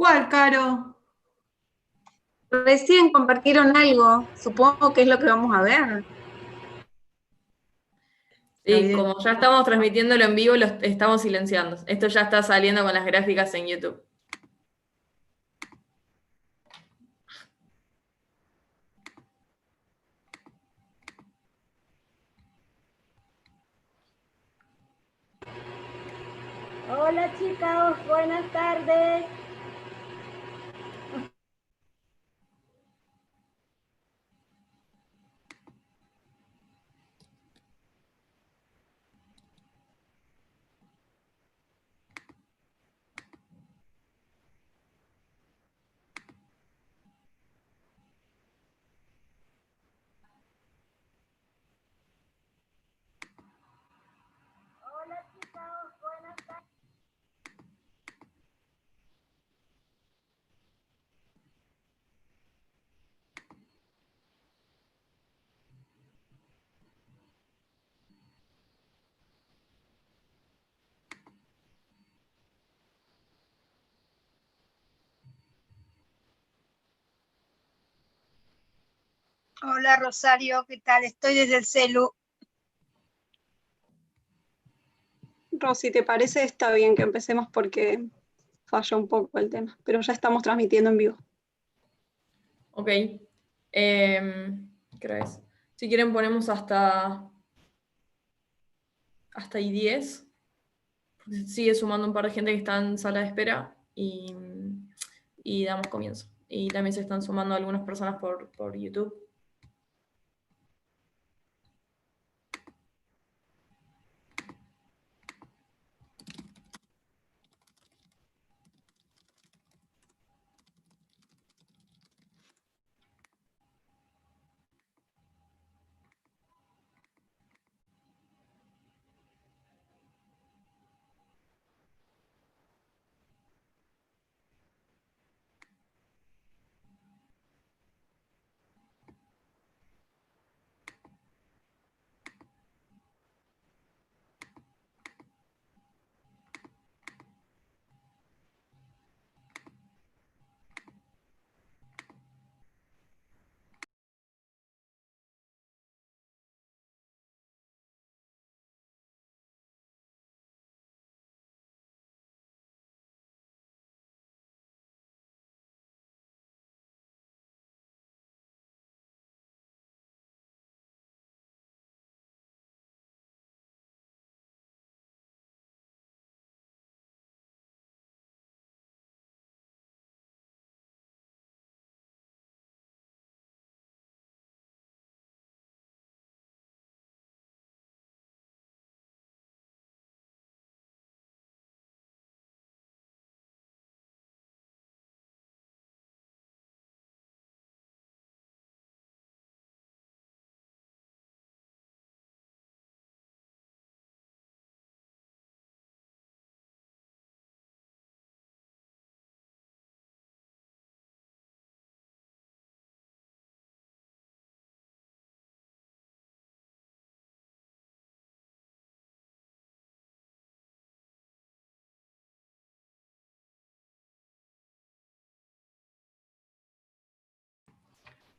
¿Cuál, Caro? Recién compartieron algo, supongo que es lo que vamos a ver. Está Sí, bien. como ya estamos transmitiéndolo en vivo, lo estamos silenciando. Esto ya está saliendo con las gráficas en YouTube. Hola chicos, buenas tardes. Hola chicos, buenas tardes. Hola Rosario, ¿qué tal? Estoy desde el celu. Rosy, ¿te parece? Está bien que empecemos porque falla un poco el tema, pero ya estamos transmitiendo en vivo. Ok. ¿Qué hora es? Si quieren ponemos hasta y 10. Sigue sumando un par de gente que está en sala de espera y damos comienzo. Y también se están sumando algunas personas por YouTube.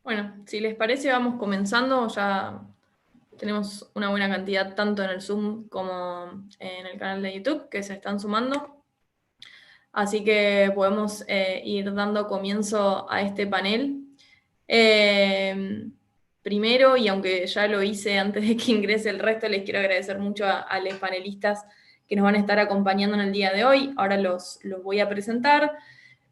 Bueno, si les parece, vamos comenzando. Ya tenemos una buena cantidad tanto en el Zoom como en el canal de YouTube que se están sumando. Así que podemos ir dando comienzo a este panel. Primero, y aunque ya lo hice antes de que ingrese el resto, les quiero agradecer mucho a los panelistas que nos van a estar acompañando en el día de hoy. Ahora los voy a presentar,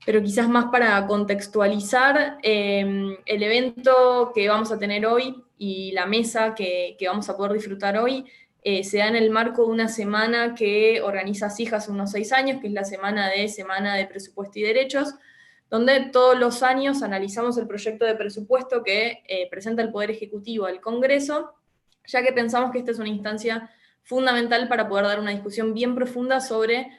pero quizás más para contextualizar el evento que vamos a tener hoy y la mesa que vamos a poder disfrutar hoy. Se da en el marco de una semana que organiza SIJA hace unos 6 años, que es la Semana de Presupuesto y Derechos, donde todos los años analizamos el proyecto de presupuesto que presenta el Poder Ejecutivo al Congreso, ya que pensamos que esta es una instancia fundamental para poder dar una discusión bien profunda sobre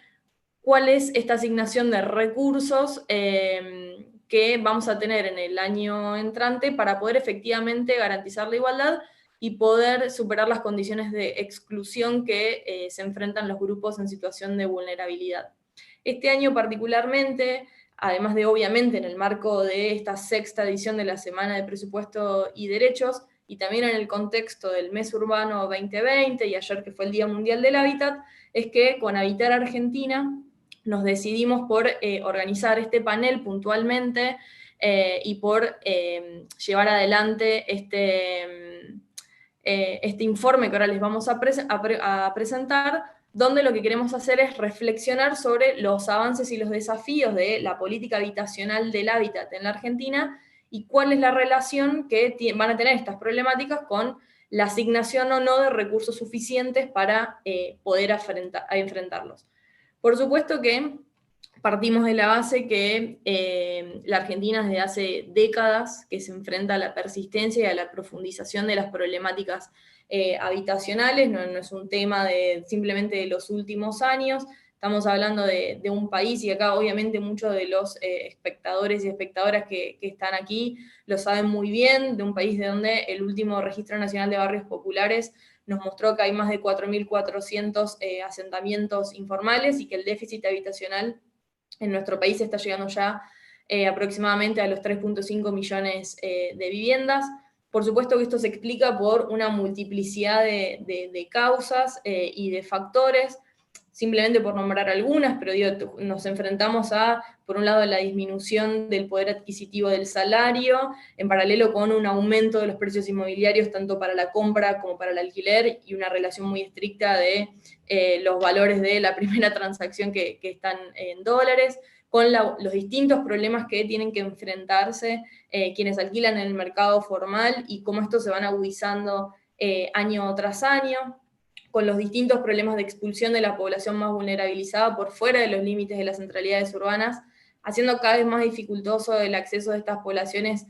cuál es esta asignación de recursos que vamos a tener en el año entrante para poder efectivamente garantizar la igualdad y poder superar las condiciones de exclusión que se enfrentan los grupos en situación de vulnerabilidad. Este año particularmente además de obviamente en el marco de esta 6ª edición de la Semana de Presupuesto y Derechos, y también en el contexto del Mes Urbano 2020, y ayer que fue el Día Mundial del Hábitat, es que con Habitar Argentina nos decidimos por organizar este panel puntualmente y por llevar adelante este informe que ahora les vamos a presentar, donde lo que queremos hacer es reflexionar sobre los avances y los desafíos de la política habitacional del hábitat en la Argentina y cuál es la relación que van a tener estas problemáticas con la asignación o no de recursos suficientes para poder enfrentarlos. Por supuesto que partimos de la base que la Argentina desde hace décadas que se enfrenta a la persistencia y a la profundización de las problemáticas habitacionales, no es un tema simplemente de los últimos años, estamos hablando de un país, y acá obviamente muchos de los espectadores y espectadoras que están aquí lo saben muy bien, de un país de donde el último Registro Nacional de Barrios Populares nos mostró que hay más de 4.400 asentamientos informales y que el déficit habitacional en nuestro país está llegando ya aproximadamente a los 3.5 millones de viviendas. Por supuesto que esto se explica por una multiplicidad de causas y de factores, simplemente por nombrar algunas, pero digo, nos enfrentamos a, por un lado, la disminución del poder adquisitivo del salario, en paralelo con un aumento de los precios inmobiliarios, tanto para la compra como para el alquiler, y una relación muy estricta de los valores de la primera transacción que están en dólares, con los distintos problemas que tienen que enfrentarse quienes alquilan en el mercado formal, y cómo estos se van agudizando año tras año, con los distintos problemas de expulsión de la población más vulnerabilizada por fuera de los límites de las centralidades urbanas, haciendo cada vez más dificultoso el acceso de estas poblaciones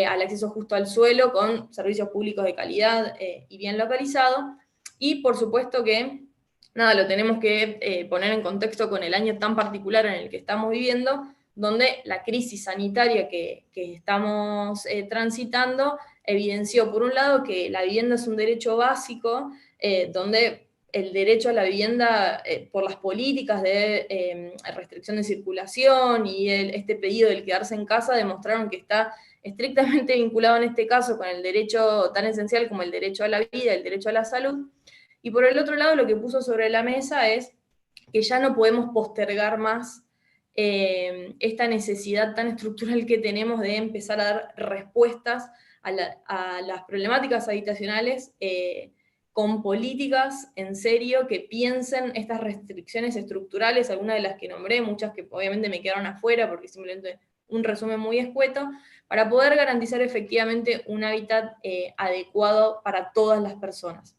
al acceso justo al suelo, con servicios públicos de calidad y bien localizado. Y por supuesto que, nada, lo tenemos que poner en contexto con el año tan particular en el que estamos viviendo, donde la crisis sanitaria que estamos transitando evidenció, por un lado, que la vivienda es un derecho básico, donde el derecho a la vivienda, por las políticas de restricción de circulación y este pedido del quedarse en casa, demostraron que está estrictamente vinculado en este caso con el derecho tan esencial como el derecho a la vida, el derecho a la salud. Y por el otro lado, lo que puso sobre la mesa es que ya no podemos postergar más esta necesidad tan estructural que tenemos de empezar a dar respuestas a las problemáticas habitacionales con políticas en serio que piensen estas restricciones estructurales, algunas de las que nombré, muchas que obviamente me quedaron afuera porque simplemente un resumen muy escueto, para poder garantizar efectivamente un hábitat adecuado para todas las personas.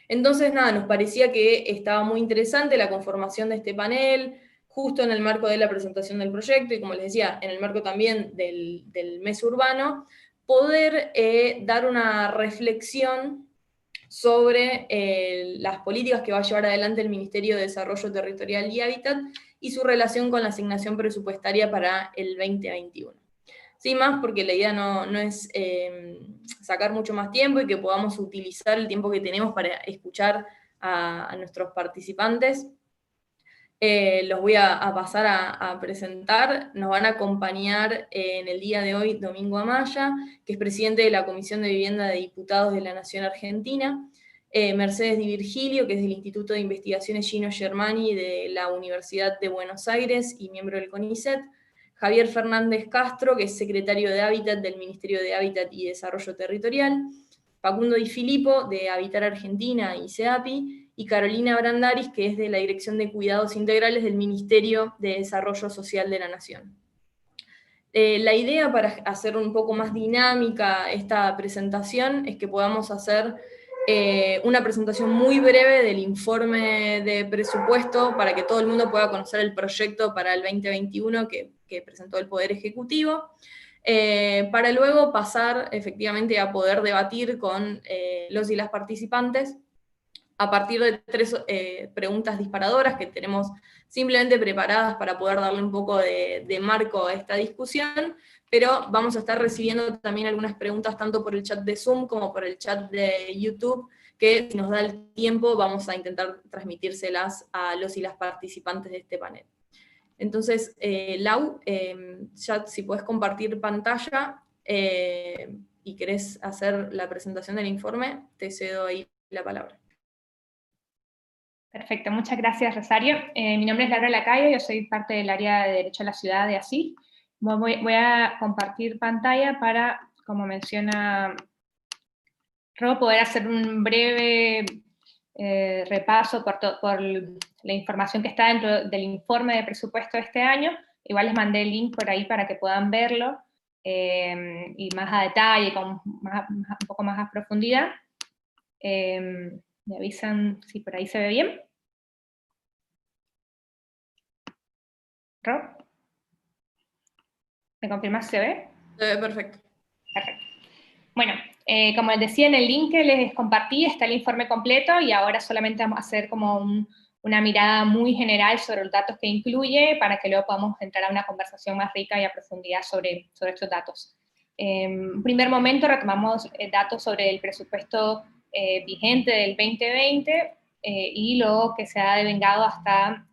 Entonces, nada, nos parecía que estaba muy interesante la conformación de este panel, justo en el marco de la presentación del proyecto, y como les decía, en el marco también del mes urbano, poder dar una reflexión sobre las políticas que va a llevar adelante el Ministerio de Desarrollo Territorial y Hábitat y su relación con la asignación presupuestaria para el 2021. Sin más, porque la idea no es sacar mucho más tiempo y que podamos utilizar el tiempo que tenemos para escuchar a nuestros participantes. Los voy a pasar a presentar. Nos van a acompañar en el día de hoy Domingo Amaya, que es presidente de la Comisión de Vivienda de Diputados de la Nación Argentina, Mercedes Di Virgilio, que es del Instituto de Investigaciones Gino Germani de la Universidad de Buenos Aires y miembro del CONICET, Javier Fernández Castro, que es secretario de Hábitat del Ministerio de Hábitat y Desarrollo Territorial, Facundo Di Filippo, de Habitar Argentina y CEAPI, y Carolina Brandaris, que es de la Dirección de Cuidados Integrales del Ministerio de Desarrollo Social de la Nación. La idea, para hacer un poco más dinámica esta presentación, es que podamos hacer una presentación muy breve del informe de presupuesto para que todo el mundo pueda conocer el proyecto para el 2021 que presentó el Poder Ejecutivo, para luego pasar efectivamente a poder debatir con los y las participantes a partir de 3 preguntas disparadoras que tenemos simplemente preparadas para poder darle un poco de marco a esta discusión, pero vamos a estar recibiendo también algunas preguntas tanto por el chat de Zoom como por el chat de YouTube, que si nos da el tiempo vamos a intentar transmitírselas a los y las participantes de este panel. Entonces, Lau, ya si podés compartir pantalla y querés hacer la presentación del informe, te cedo ahí la palabra. Perfecto, muchas gracias, Rosario. Mi nombre es Laura Lacayo, yo soy parte del área de Derecho a la Ciudad de Asís. Voy a compartir pantalla para, como menciona Ro, poder hacer un breve repaso por la información que está dentro del informe de presupuesto de este año. Igual les mandé el link por ahí para que puedan verlo, y más a detalle, con un poco más a profundidad. Me avisan si por ahí se ve bien. ¿Rob? ¿Me confirmas si se ve? Se ve perfecto. Perfecto. Bueno, como les decía, en el link que les compartí está el informe completo, y ahora solamente vamos a hacer como una mirada muy general sobre los datos que incluye, para que luego podamos entrar a una conversación más rica y a profundidad sobre estos datos. En un primer momento retomamos datos sobre el presupuesto vigente del 2020, y lo que se ha devengado hasta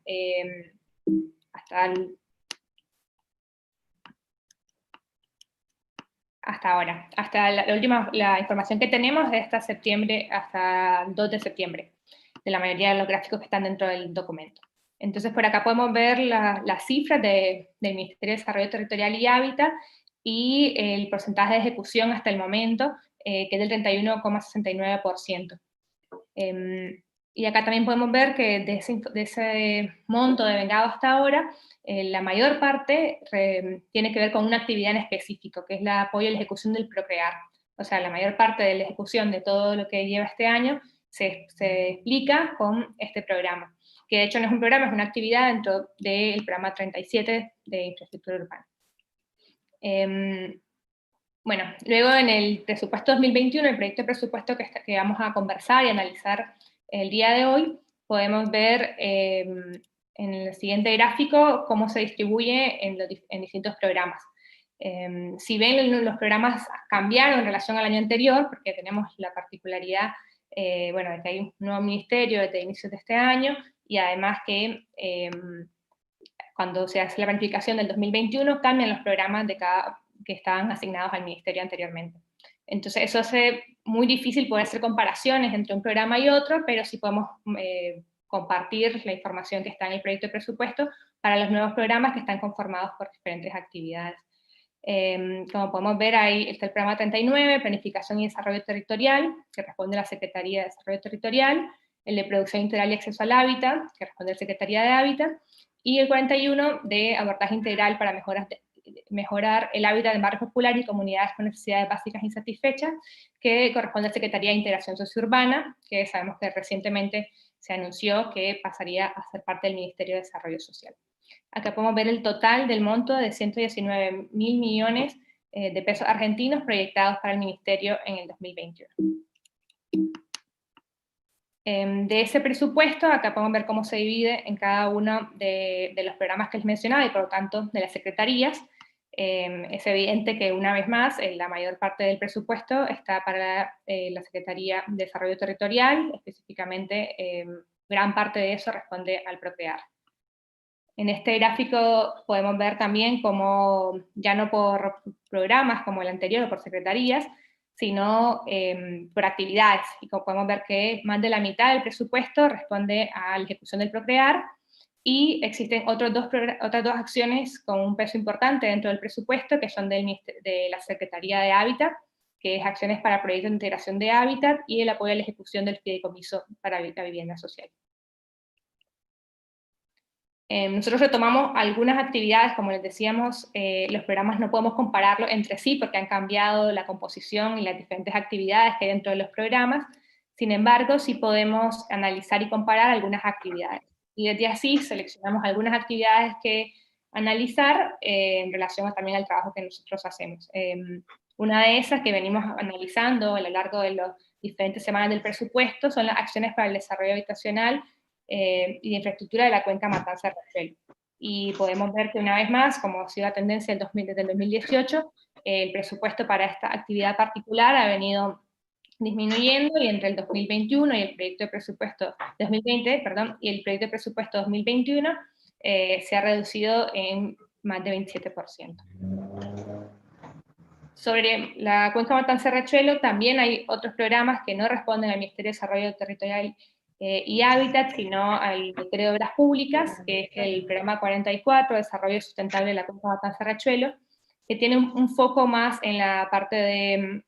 ahora. Hasta la información que tenemos es hasta septiembre, hasta el 2 de septiembre, de la mayoría de los gráficos que están dentro del documento. Entonces, por acá podemos ver las cifras del Ministerio de Desarrollo Territorial y Hábitat, y el porcentaje de ejecución hasta el momento, que es del 31,69%. Y acá también podemos ver que de ese monto devengado hasta ahora, la mayor parte tiene que ver con una actividad en específico, que es el apoyo a la ejecución del Procrear. O sea, la mayor parte de la ejecución de todo lo que lleva este año se explica con este programa, que de hecho no es un programa, es una actividad dentro del programa 37 de infraestructura urbana. Bueno, luego en el presupuesto 2021, el proyecto de presupuesto que vamos a conversar y analizar el día de hoy, podemos ver en el siguiente gráfico cómo se distribuye en distintos programas. Si ven, los programas cambiaron en relación al año anterior, porque tenemos la particularidad, bueno, de que hay un nuevo ministerio desde inicios de este año, y además que cuando se hace la planificación del 2021, cambian los programas que estaban asignados al ministerio anteriormente. Entonces eso hace muy difícil poder hacer comparaciones entre un programa y otro, pero sí podemos compartir la información que está en el proyecto de presupuesto para los nuevos programas que están conformados por diferentes actividades. Como podemos ver, ahí está el programa 39, Planificación y Desarrollo Territorial, que responde a la Secretaría de Desarrollo Territorial, el de Producción Integral y Acceso al Hábitat, que responde a la Secretaría de Hábitat, y el 41 de Abordaje Integral para mejorar el hábitat de barrios populares y comunidades con necesidades básicas insatisfechas, que corresponde a la Secretaría de Integración Sociourbana, que sabemos que recientemente se anunció que pasaría a ser parte del Ministerio de Desarrollo Social. Acá podemos ver el total del monto de 119.000 millones de pesos argentinos proyectados para el Ministerio en el 2021. De ese presupuesto, acá podemos ver cómo se divide en cada uno de los programas que les mencionaba, y por lo tanto de las secretarías. Es evidente que una vez más la mayor parte del presupuesto está para la Secretaría de Desarrollo Territorial, específicamente gran parte de eso responde al Procrear. En este gráfico podemos ver también cómo, ya no por programas como el anterior o por secretarías, sino por actividades, y como podemos ver que más de la mitad del presupuesto responde a la ejecución del Procrear, y existen otras dos acciones con un peso importante dentro del presupuesto, que son de la Secretaría de Hábitat, que es acciones para proyectos de integración de hábitat, y el apoyo a la ejecución del fideicomiso para la vivienda social. Nosotros retomamos algunas actividades, como les decíamos, los programas no podemos compararlos entre sí porque han cambiado la composición y las diferentes actividades que hay dentro de los programas. Sin embargo, sí podemos analizar y comparar algunas actividades. Y desde así seleccionamos algunas actividades que analizar en relación también al trabajo que nosotros hacemos. Una de esas que venimos analizando a lo largo de las diferentes semanas del presupuesto son las acciones para el desarrollo habitacional y de infraestructura de la cuenca Matanza-Riachuelo. Y podemos ver que una vez más, como ha sido la tendencia desde el 2018, el presupuesto para esta actividad particular ha venido disminuyendo, y entre el 2021 y el proyecto de presupuesto 2020, perdón, y el proyecto de presupuesto 2021, se ha reducido en más de 27%. Sobre la cuenca Matanza-Riachuelo también hay otros programas que no responden al Ministerio de Desarrollo Territorial y Hábitat, sino al Ministerio de Obras Públicas, que es el programa 44, Desarrollo Sustentable de la cuenca Matanza-Riachuelo, que tiene un foco más en la parte de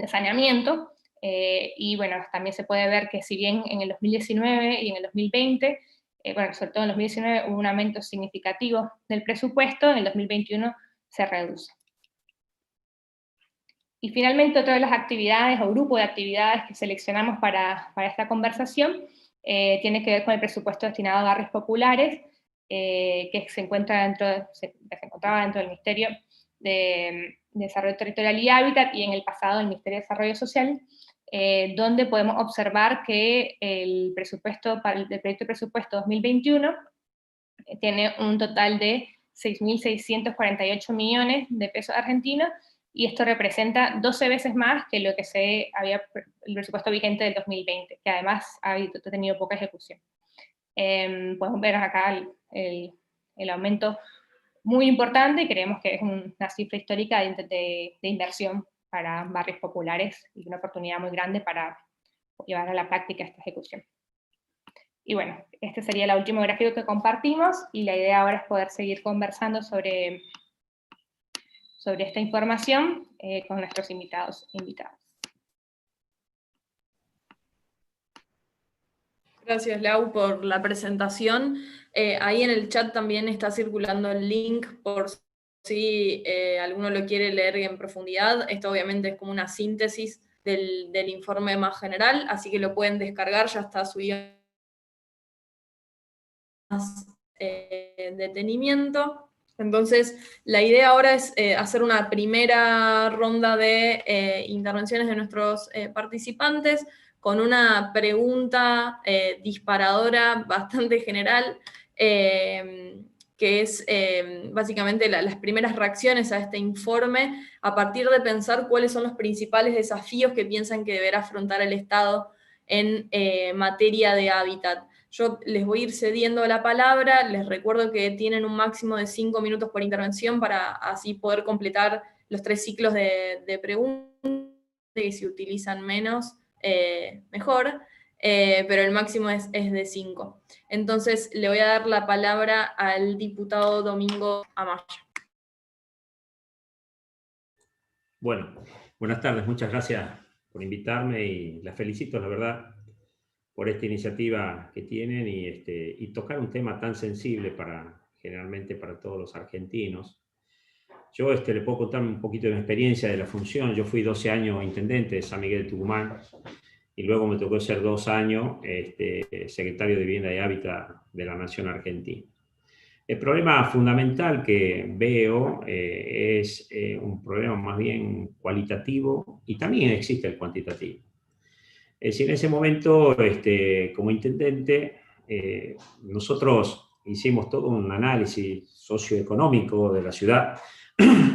saneamiento, y bueno, también se puede ver que si bien en el 2019 y en el 2020, bueno, sobre todo en el 2019 hubo un aumento significativo del presupuesto, en el 2021 se reduce. Y finalmente, otra de las actividades o grupo de actividades que seleccionamos para esta conversación tiene que ver con el presupuesto destinado a barrios populares, que se encontraba dentro del Ministerio de Desarrollo Territorial y Hábitat, y en el pasado del Ministerio de Desarrollo Social, donde podemos observar que el presupuesto del proyecto de presupuesto 2021 tiene un total de 6.648 millones de pesos argentinos, y esto representa 12 veces más que lo que el presupuesto vigente del 2020, que además ha tenido poca ejecución. Podemos ver acá el aumento muy importante, y creemos que es una cifra histórica de inversión para barrios populares, y una oportunidad muy grande para llevar a la práctica esta ejecución. Y bueno, este sería el último gráfico que compartimos, y la idea ahora es poder seguir conversando sobre esta información con nuestros invitados e invitadas. Gracias, Lau, por la presentación. Ahí en el chat también está circulando el link por si alguno lo quiere leer en profundidad. Esto obviamente es como una síntesis del informe más general, así que lo pueden descargar, ya está subido más detenimiento. Entonces, la idea ahora es hacer una primera ronda de intervenciones de nuestros participantes, con una pregunta disparadora bastante general, que es básicamente las primeras reacciones a este informe, a partir de pensar cuáles son los principales desafíos que piensan que deberá afrontar el Estado en materia de hábitat. Yo les voy a ir cediendo la palabra, les recuerdo que tienen un máximo de 5 minutos por intervención para así poder completar los 3 ciclos de preguntas, y si utilizan menos, mejor, pero el máximo es de 5. Entonces le voy a dar la palabra al diputado Domingo Amaya. Bueno, buenas tardes, muchas gracias por invitarme y las felicito, la verdad, por esta iniciativa que tienen y tocar un tema tan sensible generalmente para todos los argentinos. Yo le puedo contar un poquito de mi experiencia de la función. Yo fui 12 años intendente de San Miguel de Tucumán, y luego me tocó ser 2 años secretario de Vivienda y Hábitat de la Nación Argentina. El problema fundamental que veo es un problema más bien cualitativo, y también existe el cuantitativo. Es decir, en ese momento, como intendente, nosotros hicimos todo un análisis socioeconómico de la ciudad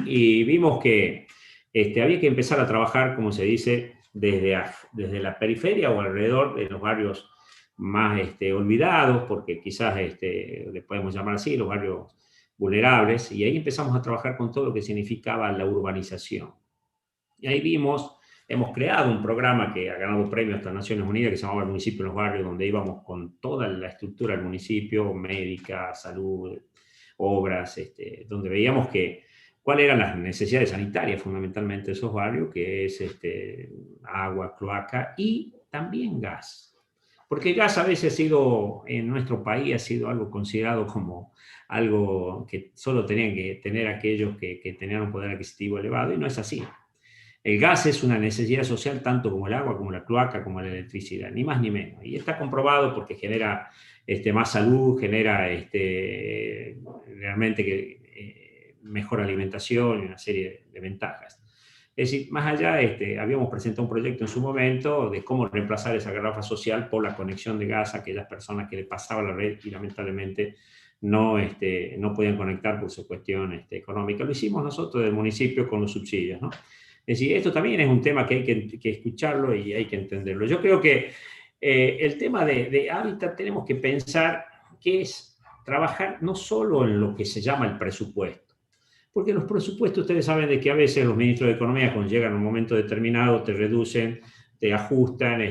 y vimos que había que empezar a trabajar, como se dice, desde la periferia o alrededor de los barrios más olvidados, porque quizás les podemos llamar así, los barrios vulnerables, y ahí empezamos a trabajar con todo lo que significaba la urbanización. Y ahí hemos creado un programa que ha ganado premios hasta Naciones Unidas, que se llamaba El Municipio en los Barrios, donde íbamos con toda la estructura del municipio, médica, salud, obras, donde veíamos cuáles eran las necesidades sanitarias fundamentalmente de esos barrios, que es agua, cloaca y también gas. Porque el gas a veces en nuestro país ha sido algo considerado como algo que solo tenían que tener aquellos que tenían un poder adquisitivo elevado, y no es así. El gas es una necesidad social tanto como el agua, como la cloaca, como la electricidad, ni más ni menos. Y está comprobado porque genera más salud, genera realmente mejor alimentación y una serie de ventajas. Es decir, más allá, habíamos presentado un proyecto en su momento de cómo reemplazar esa garrafa social por la conexión de gas a aquellas personas que les pasaba la red y lamentablemente no podían conectar por su cuestión económica. Lo hicimos nosotros del municipio con los subsidios, ¿no? Es decir, esto también es un tema que hay que escucharlo y hay que entenderlo. Yo creo que el tema de hábitat tenemos que pensar qué es trabajar no solo en lo que se llama el presupuesto, porque los presupuestos, ustedes saben de que a veces los ministros de Economía, cuando llegan a un momento determinado, te reducen, te ajustan,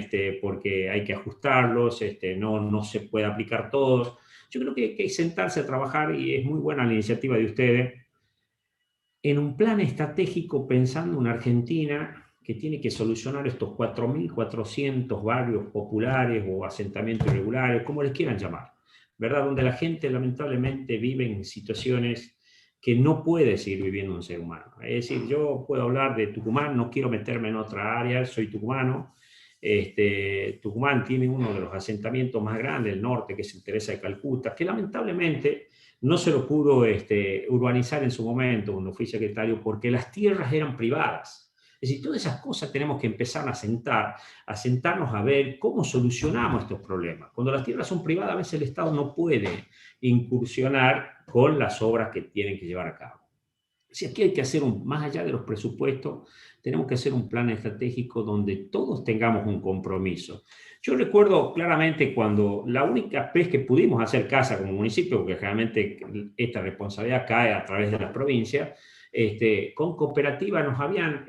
porque hay que ajustarlos, no se puede aplicar todos. Yo creo que hay que sentarse a trabajar, y es muy buena la iniciativa de ustedes, en un plan estratégico pensando en Argentina que tiene que solucionar estos 4.400 barrios populares o asentamientos irregulares, como les quieran llamar, ¿verdad? Donde la gente lamentablemente vive en situaciones que no puede seguir viviendo un ser humano. Es decir, yo puedo hablar de Tucumán, no quiero meterme en otra área, soy tucumano. Tucumán tiene uno de los asentamientos más grandes del norte, que es el Teresa de Calcuta, que lamentablemente no se lo pudo urbanizar en su momento cuando fui secretario, porque las tierras eran privadas. Es decir, todas esas cosas tenemos que empezar a sentarnos a ver cómo solucionamos estos problemas. Cuando las tierras son privadas, a veces el Estado no puede incursionar con las obras que tienen que llevar a cabo. Si aquí hay que hacer, más allá de los presupuestos, tenemos que hacer un plan estratégico donde todos tengamos un compromiso. Yo recuerdo claramente cuando la única vez que pudimos hacer casa como municipio, porque realmente esta responsabilidad cae a través de las provincias, con cooperativa nos habían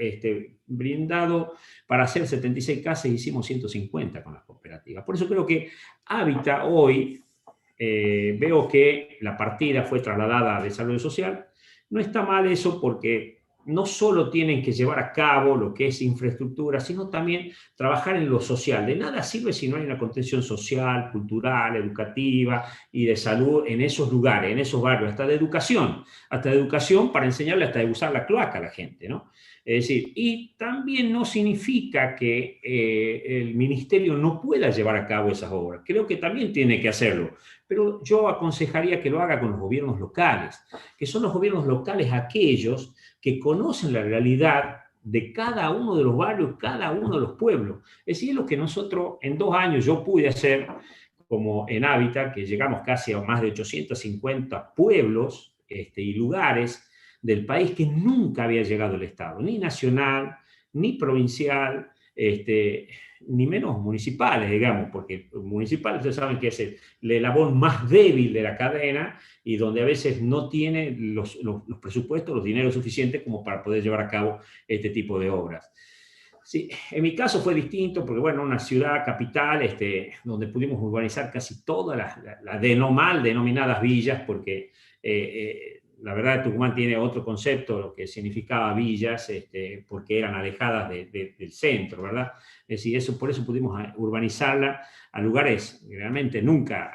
brindado para hacer 76 casas y hicimos 150 con las cooperativas. Por eso creo que Hábitat hoy, veo que la partida fue trasladada a desarrollo social. No está mal eso, porque no solo tienen que llevar a cabo lo que es infraestructura, sino también trabajar en lo social. De nada sirve si no hay una contención social, cultural, educativa y de salud en esos lugares, en esos barrios, hasta de educación para enseñarle hasta de usar la cloaca a la gente, ¿no? Es decir, y también no significa que el ministerio no pueda llevar a cabo esas obras. Creo que también tiene que hacerlo, pero yo aconsejaría que lo haga con los gobiernos locales, que son los gobiernos locales aquellos que conocen la realidad de cada uno de los barrios, cada uno de los pueblos. Es decir, lo que nosotros en 2 años yo pude hacer, como en Hábitat, que llegamos casi a más de 850 pueblos y lugares del país que nunca había llegado el Estado, ni nacional, ni provincial, ni menos municipales, digamos, porque municipales ustedes saben que es el eslabón más débil de la cadena y donde a veces no tiene los presupuestos, los dineros suficientes como para poder llevar a cabo este tipo de obras. Sí, en mi caso fue distinto porque, bueno, una ciudad capital donde pudimos urbanizar casi todas las mal denominadas villas, porque la verdad Tucumán tiene otro concepto, lo que significaba villas, porque eran alejadas del centro, ¿verdad? Es decir, por eso pudimos urbanizarla a lugares que realmente nunca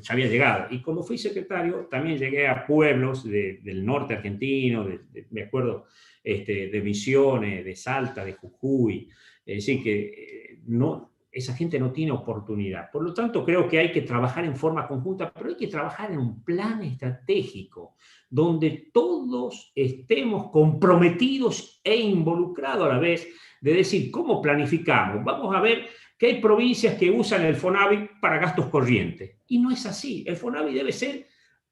se había llegado. Y como fui secretario, también llegué a pueblos del norte argentino, me acuerdo, de Misiones, de Salta, de Jujuy. Es decir, que esa gente no tiene oportunidad. Por lo tanto, creo que hay que trabajar en forma conjunta, pero hay que trabajar en un plan estratégico donde todos estemos comprometidos e involucrados a la vez, de decir, ¿cómo planificamos? Vamos a ver que hay provincias que usan el FONAVI para gastos corrientes. Y no es así. El FONAVI debe ser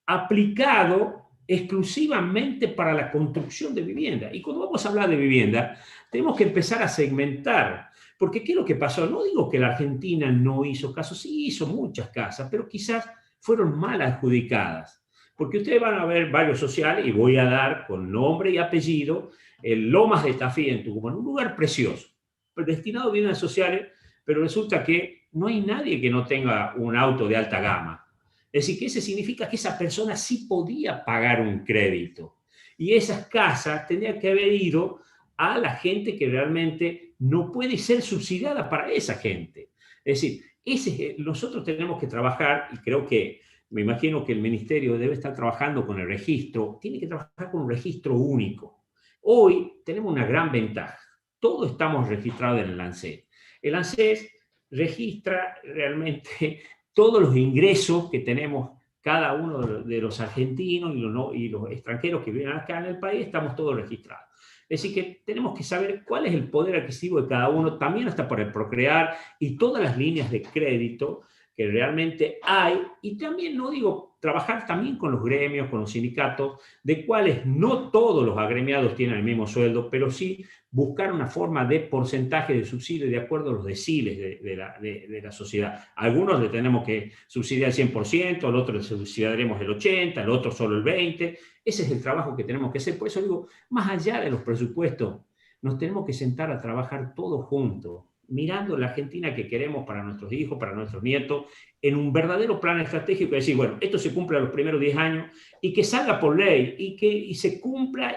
aplicado exclusivamente para la construcción de vivienda. Y cuando vamos a hablar de vivienda, tenemos que empezar a segmentar. Porque ¿qué es lo que pasó? No digo que la Argentina no hizo casos, sí hizo muchas casas, pero quizás fueron mal adjudicadas. Porque ustedes van a ver barrios sociales, y voy a dar con nombre y apellido, el Lomas de Tafí en Tucumán, un lugar precioso, destinado a viviendas sociales, pero resulta que no hay nadie que no tenga un auto de alta gama. Es decir, que eso significa que esa persona sí podía pagar un crédito. Y esas casas tendrían que haber ido a la gente que realmente no puede ser subsidiada para esa gente. Es decir, nosotros tenemos que trabajar, y creo que, me imagino que el ministerio debe estar trabajando con el registro, tiene que trabajar con un registro único. Hoy tenemos una gran ventaja. Todos estamos registrados en el ANSES. El ANSES registra realmente todos los ingresos que tenemos cada uno de los argentinos y los extranjeros que viven acá en el país, estamos todos registrados. Es decir, que tenemos que saber cuál es el poder adquisitivo de cada uno, también hasta para el Procrear y todas las líneas de crédito que realmente hay, y también, no digo, trabajar también con los gremios, con los sindicatos, de cuales no todos los agremiados tienen el mismo sueldo, pero sí buscar una forma de porcentaje de subsidio de acuerdo a los deciles de la sociedad. A algunos le tenemos que subsidiar el 100%, al otro le subsidiaremos el 80%, al otro solo el 20%. Ese es el trabajo que tenemos que hacer. Por eso digo, más allá de los presupuestos, nos tenemos que sentar a trabajar todos juntos, mirando la Argentina que queremos para nuestros hijos, para nuestros nietos, en un verdadero plan estratégico, de decir, bueno, esto se cumple a los primeros 10 años, y que salga por ley, y se cumpla,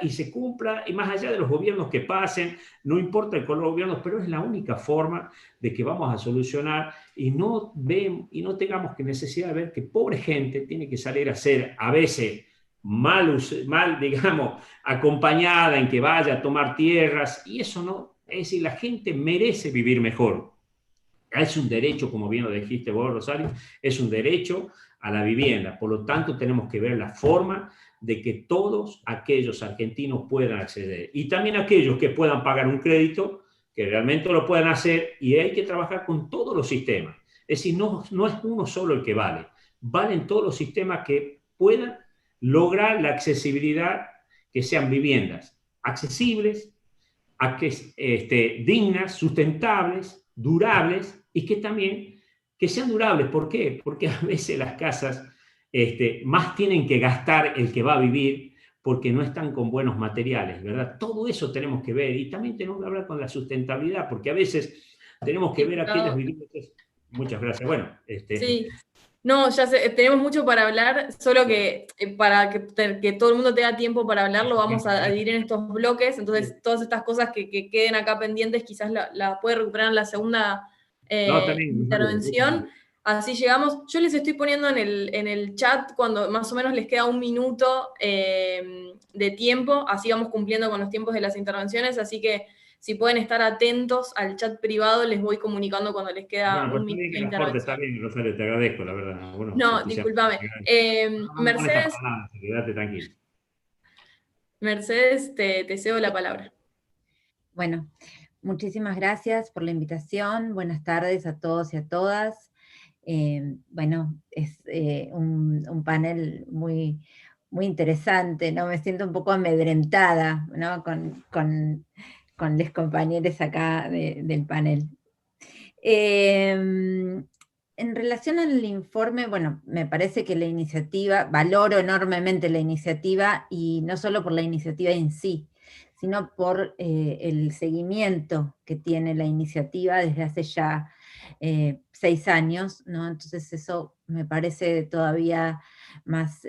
y más allá de los gobiernos que pasen, no importa el color de gobierno, pero es la única forma de que vamos a solucionar, y no tengamos que necesidad de ver que pobre gente tiene que salir a hacer, a veces, mal, digamos, acompañada en que vaya a tomar tierras, y eso no. Es decir, la gente merece vivir mejor. Es un derecho, como bien lo dijiste vos, Rosario, es un derecho a la vivienda. Por lo tanto, tenemos que ver la forma de que todos aquellos argentinos puedan acceder. Y también aquellos que puedan pagar un crédito, que realmente lo puedan hacer, y hay que trabajar con todos los sistemas. Es decir, no es uno solo el que vale. Valen todos los sistemas que puedan lograr la accesibilidad, que sean viviendas accesibles, dignas, sustentables, durables, y que también que sean durables. ¿Por qué? Porque a veces las casas más tienen que gastar el que va a vivir porque no están con buenos materiales, ¿verdad? Todo eso tenemos que ver, y también tenemos que hablar con la sustentabilidad, porque a veces tenemos que ver aquellas viviendas. Muchas gracias. Bueno, Sí. No, ya sé, tenemos mucho para hablar, solo que para que todo el mundo tenga tiempo para hablar, lo vamos a dividir en estos bloques. Entonces, todas estas cosas que queden acá pendientes, quizás la puede recuperar en la segunda intervención. Así llegamos. Yo les estoy poniendo en el chat cuando más o menos les queda 1 minuto de tiempo, así vamos cumpliendo con los tiempos de las intervenciones, así que si pueden estar atentos al chat privado, les voy comunicando cuando les queda 1 minuto de intervención. Está bien, Rosario, te agradezco, la verdad. Bueno, no, discúlpame. Mercedes, quédate tranquilo. Mercedes, te cedo la palabra. Bueno, muchísimas gracias por la invitación. Buenas tardes a todos y a todas. Bueno, es un panel muy, muy interesante, ¿no? Me siento un poco amedrentada, ¿no? con los compañeros acá del panel. En relación al informe, bueno, me parece que la iniciativa, valoro enormemente la iniciativa, y no solo por la iniciativa en sí, sino por el seguimiento que tiene la iniciativa desde hace ya 6 años, ¿no? Entonces eso me parece todavía más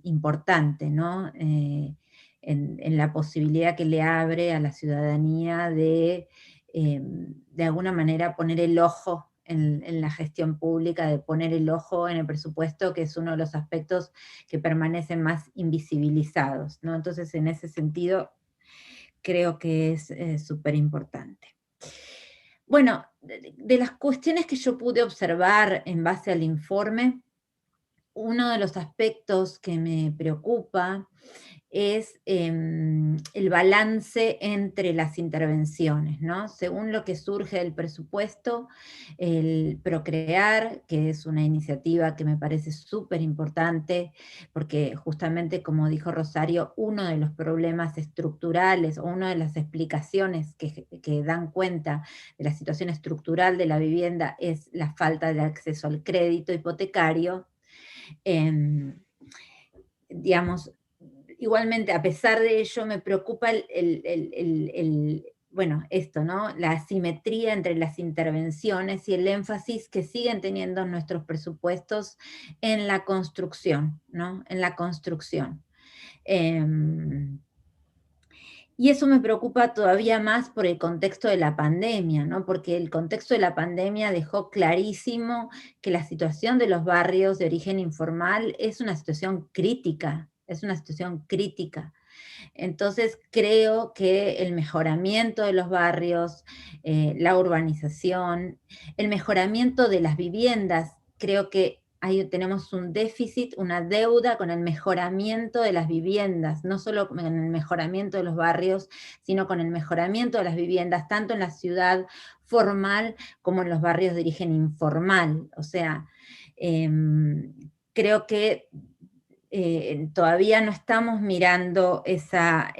importante, ¿no? En la posibilidad que le abre a la ciudadanía de alguna manera poner el ojo en la gestión pública, de poner el ojo en el presupuesto, que es uno de los aspectos que permanecen más invisibilizados, ¿no? Entonces, en ese sentido, creo que es súper importante. Bueno, de las cuestiones que yo pude observar en base al informe, uno de los aspectos que me preocupa es el balance entre las intervenciones, ¿no? Según lo que surge del presupuesto, el Procrear, que es una iniciativa que me parece súper importante, porque justamente, como dijo Rosario, uno de los problemas estructurales, o una de las explicaciones que dan cuenta de la situación estructural de la vivienda es la falta de acceso al crédito hipotecario. Digamos, igualmente, a pesar de ello, me preocupa bueno, esto, ¿no? La asimetría entre las intervenciones y el énfasis que siguen teniendo nuestros presupuestos en la construcción, ¿no? En la construcción. Y eso me preocupa todavía más por el contexto de la pandemia, ¿no? Porque el contexto de la pandemia dejó clarísimo que la situación de los barrios de origen informal es una situación crítica, es una situación crítica. Entonces creo que el mejoramiento de los barrios, la urbanización, el mejoramiento de las viviendas, creo que tenemos un déficit, una deuda con el mejoramiento de las viviendas, no solo con el mejoramiento de los barrios, sino con el mejoramiento de las viviendas, tanto en la ciudad formal como en los barrios de origen informal. O sea, creo que todavía no estamos mirando esa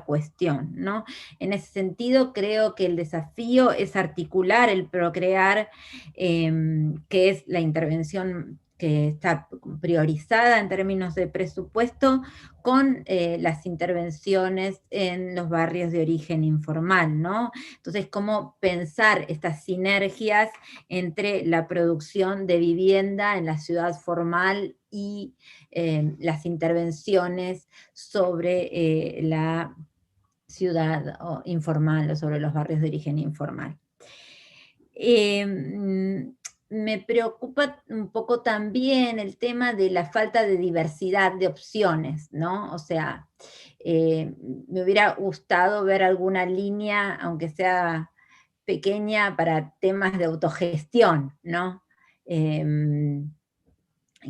cuestión, ¿no? En ese sentido, creo que el desafío es articular el Procrear, que es la intervención que está priorizada en términos de presupuesto, con las intervenciones en los barrios de origen informal, ¿no? Entonces, cómo pensar estas sinergias entre la producción de vivienda en la ciudad formal y las intervenciones sobre la ciudad informal o sobre los barrios de origen informal. Me preocupa un poco también el tema de la falta de diversidad de opciones, ¿no? O sea, me hubiera gustado ver alguna línea, aunque sea pequeña, para temas de autogestión, ¿no?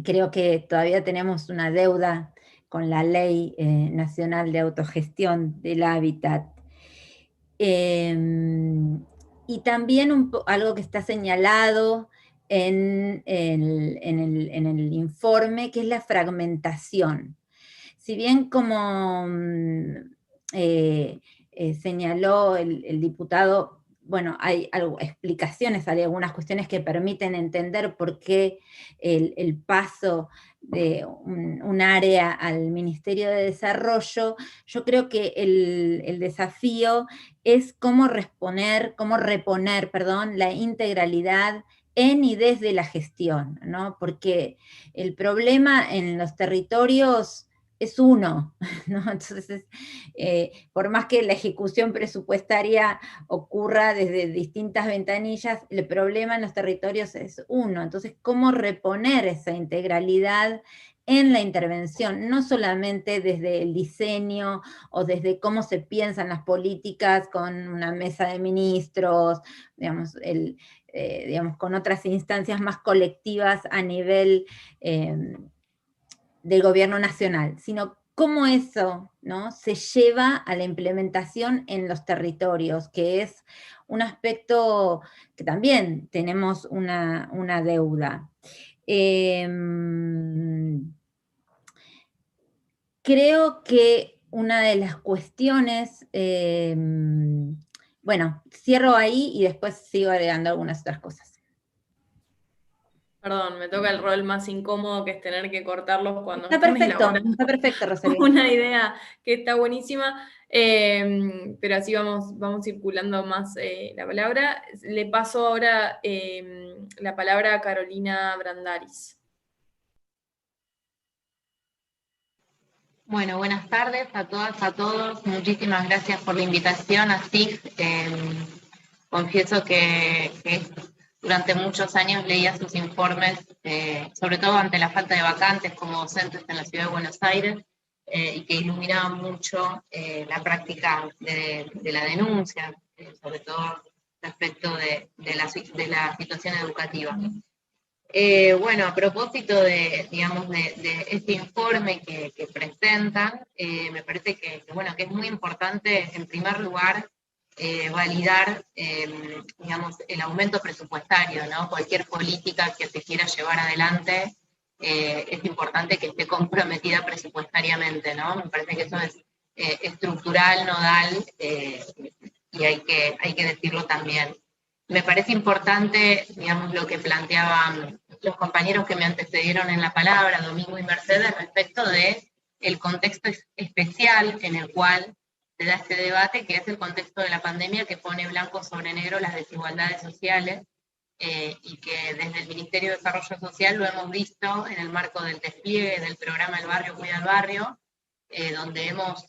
Creo que todavía tenemos una deuda con la Ley Nacional de Autogestión del Hábitat. Y también algo que está señalado en el informe, que es la fragmentación. Si bien, como señaló el diputado, bueno, hay explicaciones, hay algunas cuestiones que permiten entender por qué el paso de un área al Ministerio de Desarrollo. Yo creo que el desafío es cómo reponer, la integralidad en y desde la gestión, ¿no? Porque el problema en los territorios es uno, ¿no? Entonces, por más que la ejecución presupuestaria ocurra desde distintas ventanillas, el problema en los territorios es uno. Entonces, ¿cómo reponer esa integralidad en la intervención? No solamente desde el diseño o desde cómo se piensan las políticas con una mesa de ministros, digamos, con otras instancias más colectivas a nivel del gobierno nacional, sino cómo eso, ¿no?, se lleva a la implementación en los territorios, que es un aspecto que también tenemos una deuda. Creo que una de las cuestiones, bueno, cierro ahí y después sigo agregando algunas otras cosas. Perdón, me toca el rol más incómodo, que es tener que cortarlos cuando Está perfecto, Rosario. Una idea que está buenísima, pero así vamos circulando más la palabra. Le paso ahora la palabra a Carolina Brandaris. Bueno, buenas tardes a todas, a todos. Muchísimas gracias por la invitación a CIF. Confieso que durante muchos años leía sus informes, sobre todo ante la falta de vacantes como docentes en la Ciudad de Buenos Aires, y que iluminaban mucho la práctica de la denuncia, sobre todo respecto de la situación educativa. Bueno, a propósito de este informe que presentan, me parece que es muy importante, en primer lugar, validar, el aumento presupuestario, ¿no? Cualquier política que se quiera llevar adelante, es importante que esté comprometida presupuestariamente, ¿no? Me parece que eso es estructural, nodal, y hay que decirlo también. Me parece importante, lo que planteaban los compañeros que me antecedieron en la palabra, Domingo y Mercedes, respecto del contexto especial en el cual se da este debate, que es el contexto de la pandemia, que pone blanco sobre negro las desigualdades sociales, y que desde el Ministerio de Desarrollo Social lo hemos visto en el marco del despliegue del programa El Barrio Cuida al Barrio, donde hemos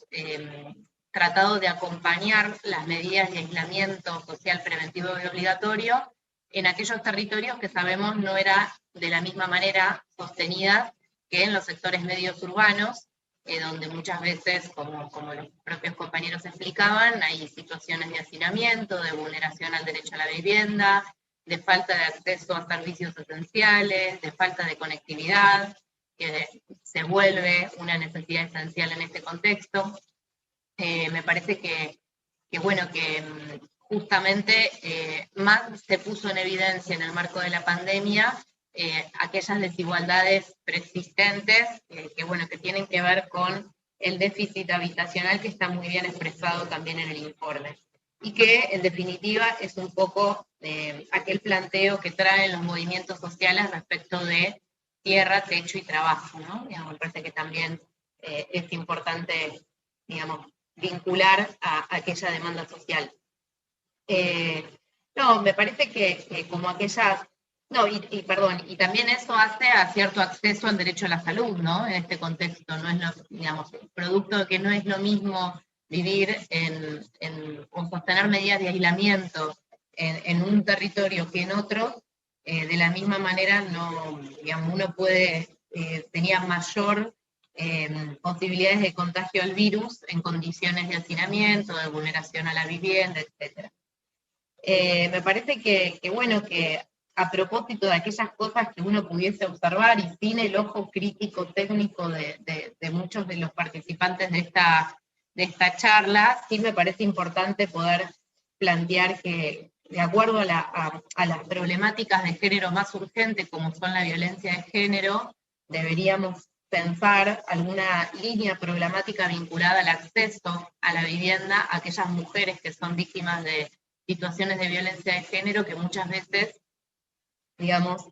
tratado de acompañar las medidas de aislamiento social preventivo y obligatorio en aquellos territorios que sabemos no era de la misma manera sostenidas que en los sectores medios urbanos, donde muchas veces, como los propios compañeros explicaban, hay situaciones de hacinamiento, de vulneración al derecho a la vivienda, de falta de acceso a servicios esenciales, de falta de conectividad, que se vuelve una necesidad esencial en este contexto. Me parece que justamente más se puso en evidencia en el marco de la pandemia aquellas desigualdades persistentes que tienen que ver con el déficit habitacional, que está muy bien expresado también en el informe. Y que, en definitiva, es un poco aquel planteo que traen los movimientos sociales respecto de tierra, techo y trabajo, ¿no? Digamos, me parece que también es importante, digamos, vincular a aquella demanda social. No, me parece que como aquellas... No, y también eso hace a cierto acceso al derecho a la salud, ¿no? En este contexto, no es digamos, producto de que no es lo mismo vivir o sostener medidas de aislamiento en un territorio que en otro, de la misma manera digamos, uno tenía mayor posibilidades de contagio al virus en condiciones de hacinamiento, de vulneración a la vivienda, etc. Me parece que a propósito de aquellas cosas que uno pudiese observar y sin el ojo crítico técnico de muchos de los participantes de esta charla, sí me parece importante poder plantear que, de acuerdo a las problemáticas de género más urgentes, como son la violencia de género, deberíamos pensar alguna línea programática vinculada al acceso a la vivienda a aquellas mujeres que son víctimas de situaciones de violencia de género, que muchas veces, digamos,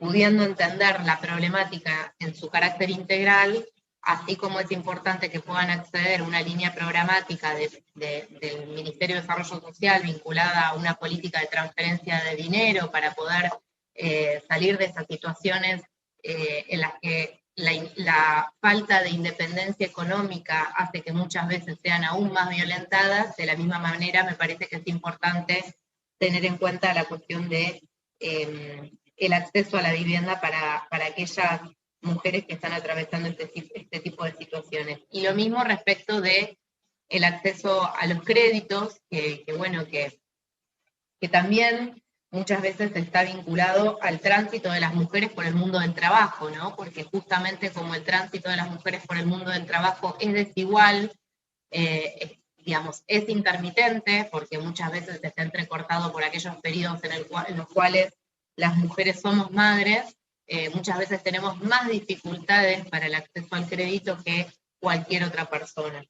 pudiendo entender la problemática en su carácter integral, así como es importante que puedan acceder a una línea programática del Ministerio de Desarrollo Social vinculada a una política de transferencia de dinero para poder salir de esas situaciones en las que la falta de independencia económica hace que muchas veces sean aún más violentadas. De la misma manera me parece que es importante tener en cuenta la cuestión de el acceso a la vivienda para aquellas mujeres que están atravesando este tipo de situaciones. Y lo mismo respecto de el acceso a los créditos, que también muchas veces está vinculado al tránsito de las mujeres por el mundo del trabajo, ¿no? Porque justamente como el tránsito de las mujeres por el mundo del trabajo es desigual, digamos, es intermitente, porque muchas veces está entrecortado por aquellos periodos en los cuales las mujeres somos madres, muchas veces tenemos más dificultades para el acceso al crédito que cualquier otra persona.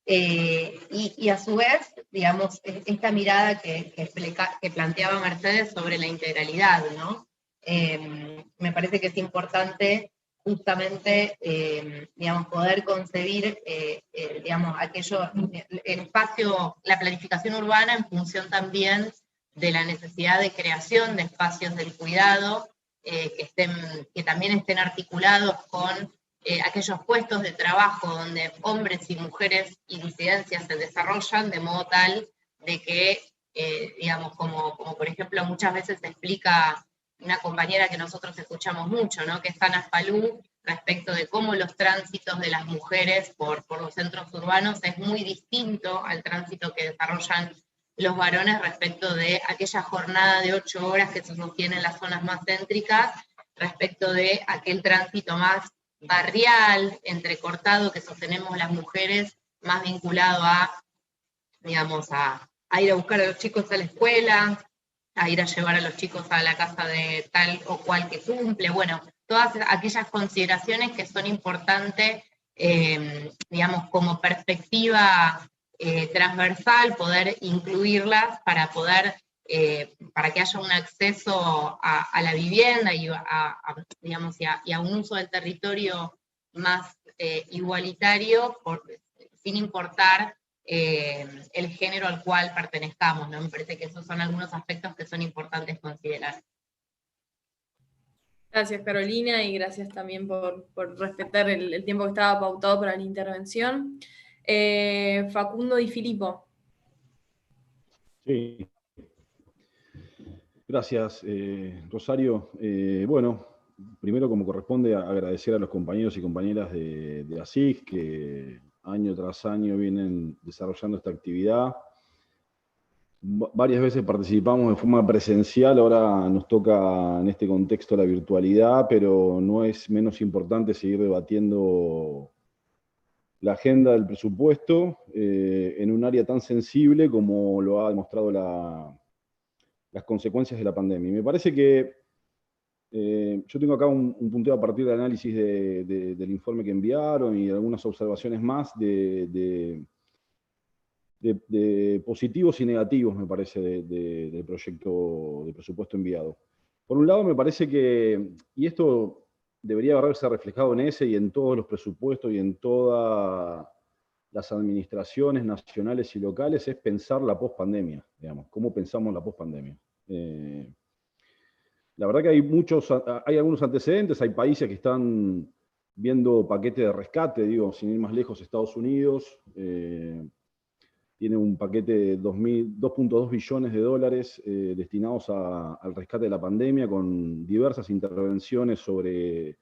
Y a su vez, digamos, esta mirada que planteaba Mercedes sobre la integralidad, ¿no? Me parece que es importante justamente, digamos, poder concebir, digamos, el espacio, la planificación urbana en función también de la necesidad de creación de espacios del cuidado, que también estén articulados con aquellos puestos de trabajo donde hombres y mujeres y disidencias se desarrollan, de modo tal de que, digamos, como por ejemplo muchas veces se explica una compañera que nosotros escuchamos mucho, ¿no? Que es Ana Falú, respecto de cómo los tránsitos de las mujeres por los centros urbanos es muy distinto al tránsito que desarrollan los varones respecto de aquella jornada de 8 horas que se sostiene en las zonas más céntricas, respecto de aquel tránsito más barrial, entrecortado, que sostenemos las mujeres, más vinculado digamos, a ir a buscar a los chicos a la escuela, a ir a llevar a los chicos a la casa de tal o cual que cumple, bueno, todas aquellas consideraciones que son importantes, digamos, como perspectiva transversal, poder incluirlas para poder, para que haya un acceso a la vivienda digamos, y a un uso del territorio más igualitario, sin importar el género al cual pertenezcamos, ¿no? Me parece que esos son algunos aspectos que son importantes considerar. Gracias, Carolina, y gracias también por respetar el tiempo que estaba pautado para la intervención. Facundo Di Filippo. Sí. Gracias, Rosario. Bueno, primero, como corresponde, agradecer a los compañeros y compañeras de ASIG que año tras año vienen desarrollando esta actividad varias veces participamos de forma presencial, ahora nos toca en este contexto la virtualidad, pero no es menos importante seguir debatiendo la agenda del presupuesto en un área tan sensible como lo ha demostrado las consecuencias de la pandemia. Y me parece que yo tengo acá un punteo a partir del análisis del informe que enviaron y algunas observaciones más de positivos y negativos, me parece, del proyecto de presupuesto enviado. Por un lado, me parece que, y esto debería haberse reflejado en ese y en todos los presupuestos y en todas las administraciones nacionales y locales, es pensar la pospandemia, digamos, cómo pensamos la pospandemia. La verdad que hay algunos antecedentes, hay países que están viendo paquetes de rescate, digo, sin ir más lejos, Estados Unidos, tiene un paquete de 2.2 billones de dólares destinados al rescate de la pandemia, con diversas intervenciones sobre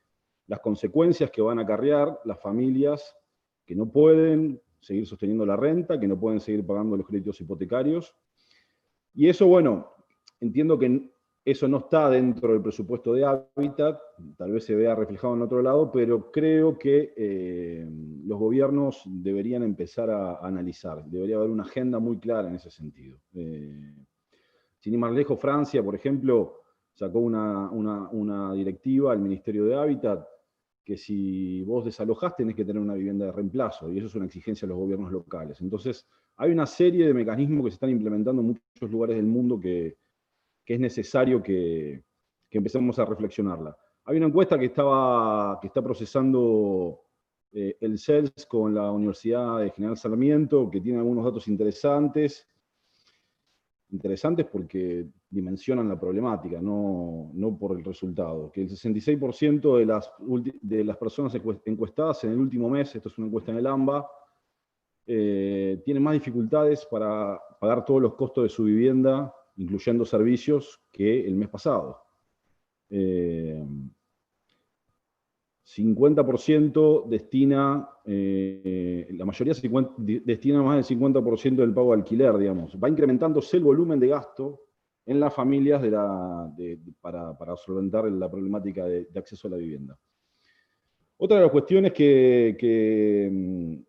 las consecuencias que van a acarrear las familias que no pueden seguir sosteniendo la renta, que no pueden seguir pagando los créditos hipotecarios. Y eso, bueno, entiendo que eso no está dentro del presupuesto de Hábitat, tal vez se vea reflejado en otro lado, pero creo que los gobiernos deberían empezar a analizar, debería haber una agenda muy clara en ese sentido. Sin ir más lejos, Francia, por ejemplo, sacó una directiva al Ministerio de Hábitat que si vos desalojás tenés que tener una vivienda de reemplazo, y eso es una exigencia de los gobiernos locales. Entonces, hay una serie de mecanismos que se están implementando en muchos lugares del mundo que es necesario que empecemos a reflexionarla. Hay una encuesta que está procesando el CELS con la Universidad de General Sarmiento, que tiene algunos datos interesantes porque dimensionan la problemática, no por el resultado. Que el 66% de las personas encuestadas en el último mes, esto es una encuesta en el AMBA, tienen más dificultades para pagar todos los costos de su vivienda, incluyendo servicios, que el mes pasado. 50% destina, la mayoría destina más del 50% del pago de alquiler, digamos. Va incrementándose el volumen de gasto en las familias para solventar la problemática de acceso a la vivienda. Otra de las cuestiones que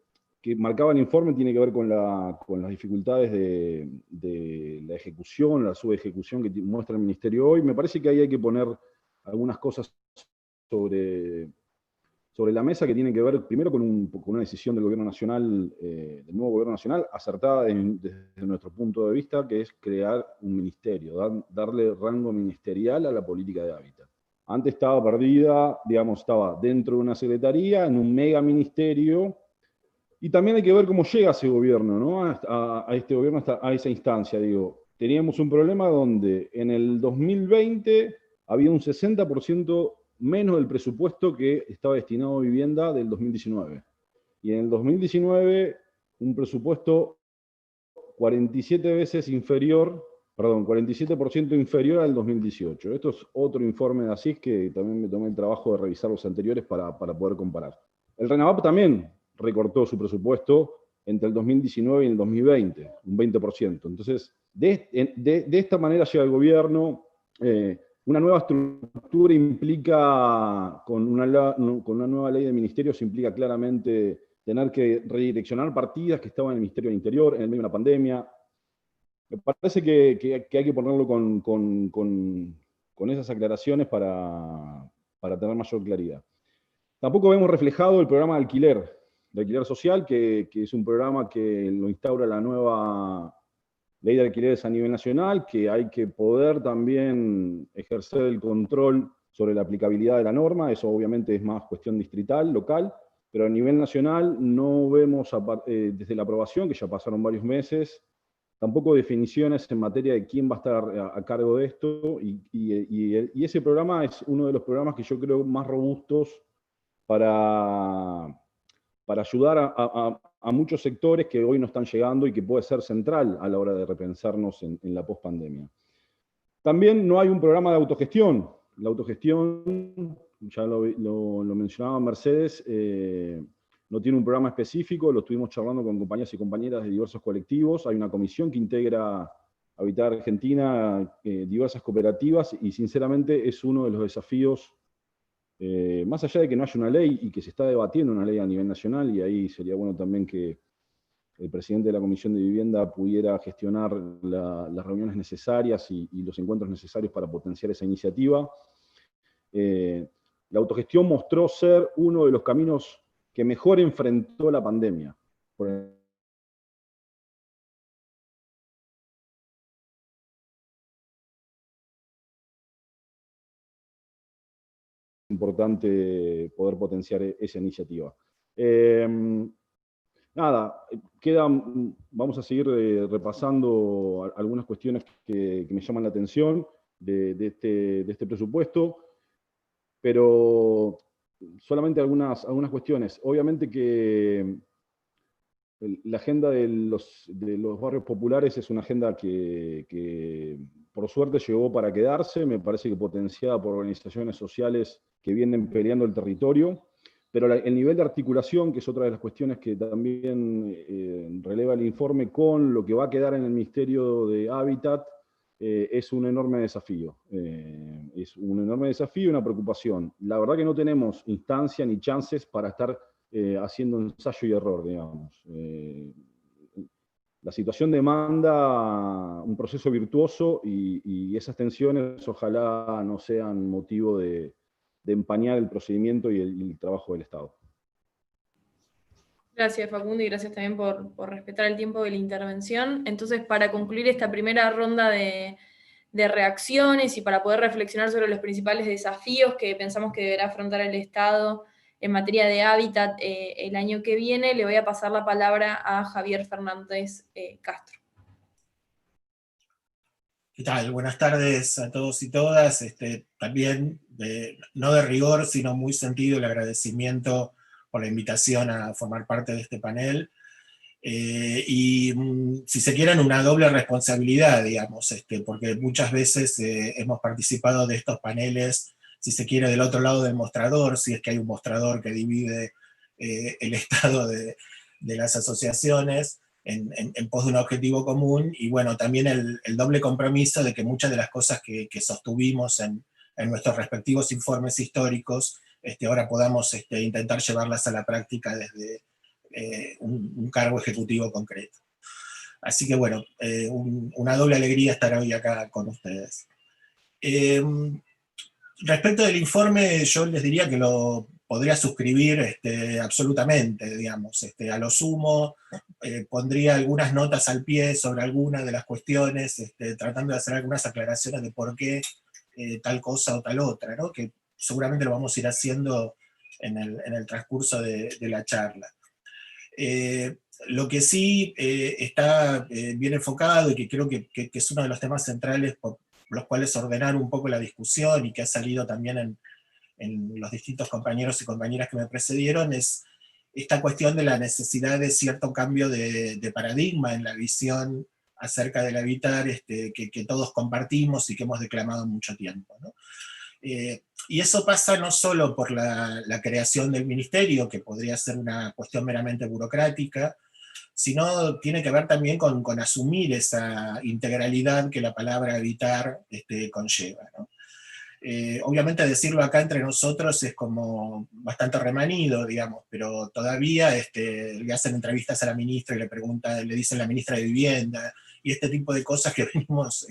marcaba el informe tiene que ver con las dificultades de la ejecución, la subejecución que muestra el Ministerio hoy. Me parece que ahí hay que poner algunas cosas sobre la mesa que tienen que ver primero con una decisión del gobierno nacional, del nuevo gobierno nacional, acertada desde nuestro punto de vista, que es crear un ministerio, darle rango ministerial a la política de hábitat. Antes estaba perdida, digamos, estaba dentro de una secretaría, en un mega ministerio. Y también hay que ver cómo llega ese gobierno, ¿no? A este gobierno, a esa instancia, digo. Teníamos un problema donde en el 2020 había un 60% menos del presupuesto que estaba destinado a vivienda del 2019. Y en el 2019, un presupuesto 47% inferior al 2018. Esto es otro informe de ASIS que también me tomé el trabajo de revisar los anteriores para poder comparar. El RENAVAP también recortó su presupuesto entre el 2019 y el 2020, un 20%. Entonces, de esta manera llega el gobierno. Una nueva estructura implica, con una nueva ley de ministerios, implica claramente tener que redireccionar partidas que estaban en el Ministerio del Interior en el medio de una pandemia. Me parece que hay que ponerlo con esas aclaraciones para tener mayor claridad. Tampoco vemos reflejado el programa de alquiler social, que es un programa que lo instaura la nueva ley de alquileres a nivel nacional, que hay que poder también ejercer el control sobre la aplicabilidad de la norma. Eso obviamente es más cuestión distrital, local, pero a nivel nacional no vemos, desde la aprobación, que ya pasaron varios meses, tampoco definiciones en materia de quién va a estar a cargo de esto, y ese programa es uno de los programas que yo creo más robustos para ayudar a muchos sectores que hoy no están llegando y que puede ser central a la hora de repensarnos en la pospandemia. También no hay un programa de autogestión. La autogestión, ya lo mencionaba Mercedes, no tiene un programa específico, lo estuvimos charlando con compañeros y compañeras de diversos colectivos. Hay una comisión que integra Habitat Argentina, diversas cooperativas, y sinceramente es uno de los desafíos, más allá de que no haya una ley y que se está debatiendo una ley a nivel nacional, y ahí sería bueno también que el presidente de la Comisión de Vivienda pudiera gestionar las reuniones necesarias y los encuentros necesarios para potenciar esa iniciativa. La autogestión mostró ser uno de los caminos que mejor enfrentó la pandemia. Importante poder potenciar esa iniciativa. Nada, vamos a seguir repasando algunas cuestiones que me llaman la atención de este presupuesto, pero solamente algunas cuestiones. Obviamente que la agenda de los barrios populares es una agenda que por suerte llegó para quedarse, me parece que potenciada por organizaciones sociales que vienen peleando el territorio, pero el nivel de articulación, que es otra de las cuestiones que también releva el informe, con lo que va a quedar en el Ministerio de Hábitat, es un enorme desafío. Es un enorme desafío y una preocupación. La verdad que no tenemos instancia ni chances para estar haciendo ensayo y error, digamos. La situación demanda un proceso virtuoso y esas tensiones ojalá no sean motivo de empañar el procedimiento y el trabajo del Estado. Gracias, Facundo, y gracias también por respetar el tiempo de la intervención. Entonces, para concluir esta primera ronda de reacciones y para poder reflexionar sobre los principales desafíos que pensamos que deberá afrontar el Estado en materia de hábitat el año que viene, le voy a pasar la palabra a Javier Fernández Castro. ¿Qué tal? Buenas tardes a todos y todas. También, no de rigor, sino muy sentido el agradecimiento por la invitación a formar parte de este panel. Y si se quieren, una doble responsabilidad, digamos, porque muchas veces hemos participado de estos paneles, si se quiere, del otro lado del mostrador, si es que hay un mostrador que divide el estado de las asociaciones, en pos de un objetivo común, y bueno, también el doble compromiso de que muchas de las cosas que sostuvimos en nuestros respectivos informes históricos, ahora podamos intentar llevarlas a la práctica desde un cargo ejecutivo concreto. Así que bueno, una doble alegría estar hoy acá con ustedes. Respecto del informe, yo les diría que lo podría suscribir absolutamente, digamos. A lo sumo, pondría algunas notas al pie sobre algunas de las cuestiones, tratando de hacer algunas aclaraciones de por qué tal cosa o tal otra, ¿no? Que seguramente lo vamos a ir haciendo en el transcurso de la charla. Lo que sí está bien enfocado y que creo que es uno de los temas centrales por los cuales ordenar un poco la discusión y que ha salido también en los distintos compañeros y compañeras que me precedieron, es esta cuestión de la necesidad de cierto cambio de paradigma en la visión acerca del habitar que todos compartimos y que hemos declamado mucho tiempo, ¿no? Y eso pasa no solo por la creación del ministerio, que podría ser una cuestión meramente burocrática, sino tiene que ver también con asumir esa integralidad que la palabra habitar conlleva, ¿no? Obviamente decirlo acá entre nosotros es como bastante remanido, digamos, pero todavía le hacen entrevistas a la ministra y le dicen la ministra de Vivienda, y este tipo de cosas que venimos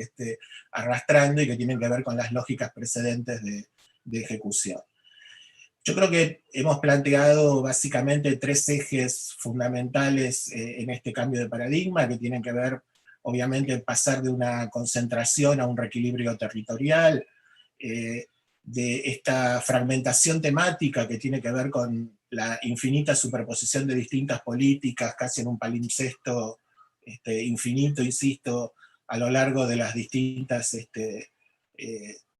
arrastrando y que tienen que ver con las lógicas precedentes de ejecución. Yo creo que hemos planteado básicamente tres ejes fundamentales en este cambio de paradigma, que tienen que ver, obviamente, pasar de una concentración a un reequilibrio territorial, de esta fragmentación temática que tiene que ver con la infinita superposición de distintas políticas, casi en un palimpsesto infinito, insisto, a lo largo de las distintas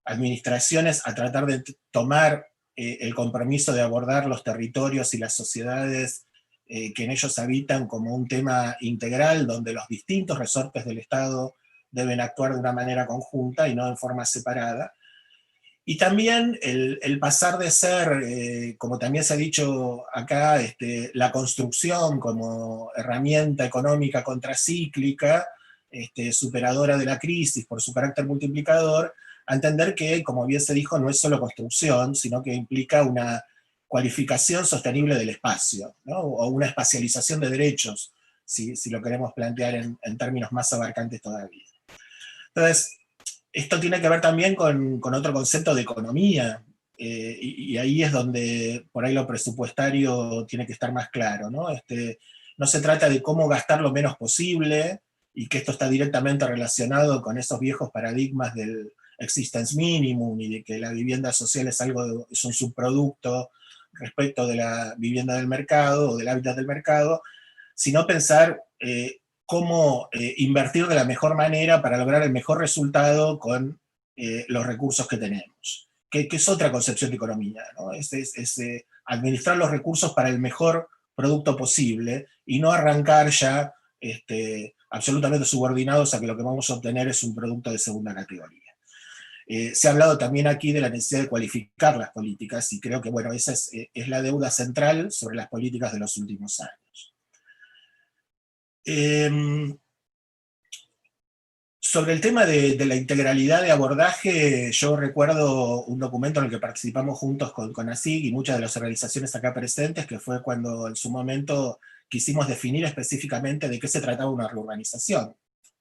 administraciones, a tratar de tomar el compromiso de abordar los territorios y las sociedades que en ellos habitan como un tema integral, donde los distintos resortes del Estado deben actuar de una manera conjunta y no en forma separada. Y también el pasar de ser, como también se ha dicho acá, la construcción como herramienta económica contracíclica, superadora de la crisis por su carácter multiplicador, a entender que, como bien se dijo, no es solo construcción, sino que implica una cualificación sostenible del espacio, ¿no? O una espacialización de derechos, si lo queremos plantear en términos más abarcantes todavía. Entonces, esto tiene que ver también con otro concepto de economía, y ahí es donde por ahí lo presupuestario tiene que estar más claro, ¿no? No se trata de cómo gastar lo menos posible, y que esto está directamente relacionado con esos viejos paradigmas del existence minimum, y de que la vivienda social es un subproducto respecto de la vivienda del mercado, o del hábitat del mercado, sino pensar cómo invertir de la mejor manera para lograr el mejor resultado con los recursos que tenemos. Que es otra concepción de economía, ¿no? Es administrar los recursos para el mejor producto posible, y no arrancar ya absolutamente subordinados a que lo que vamos a obtener es un producto de segunda categoría. Se ha hablado también aquí de la necesidad de cualificar las políticas, y creo que bueno, esa es la deuda central sobre las políticas de los últimos años. Sobre el tema de la integralidad de abordaje, yo recuerdo un documento en el que participamos juntos con ASIG y muchas de las organizaciones acá presentes, que fue cuando en su momento quisimos definir específicamente de qué se trataba una reurbanización,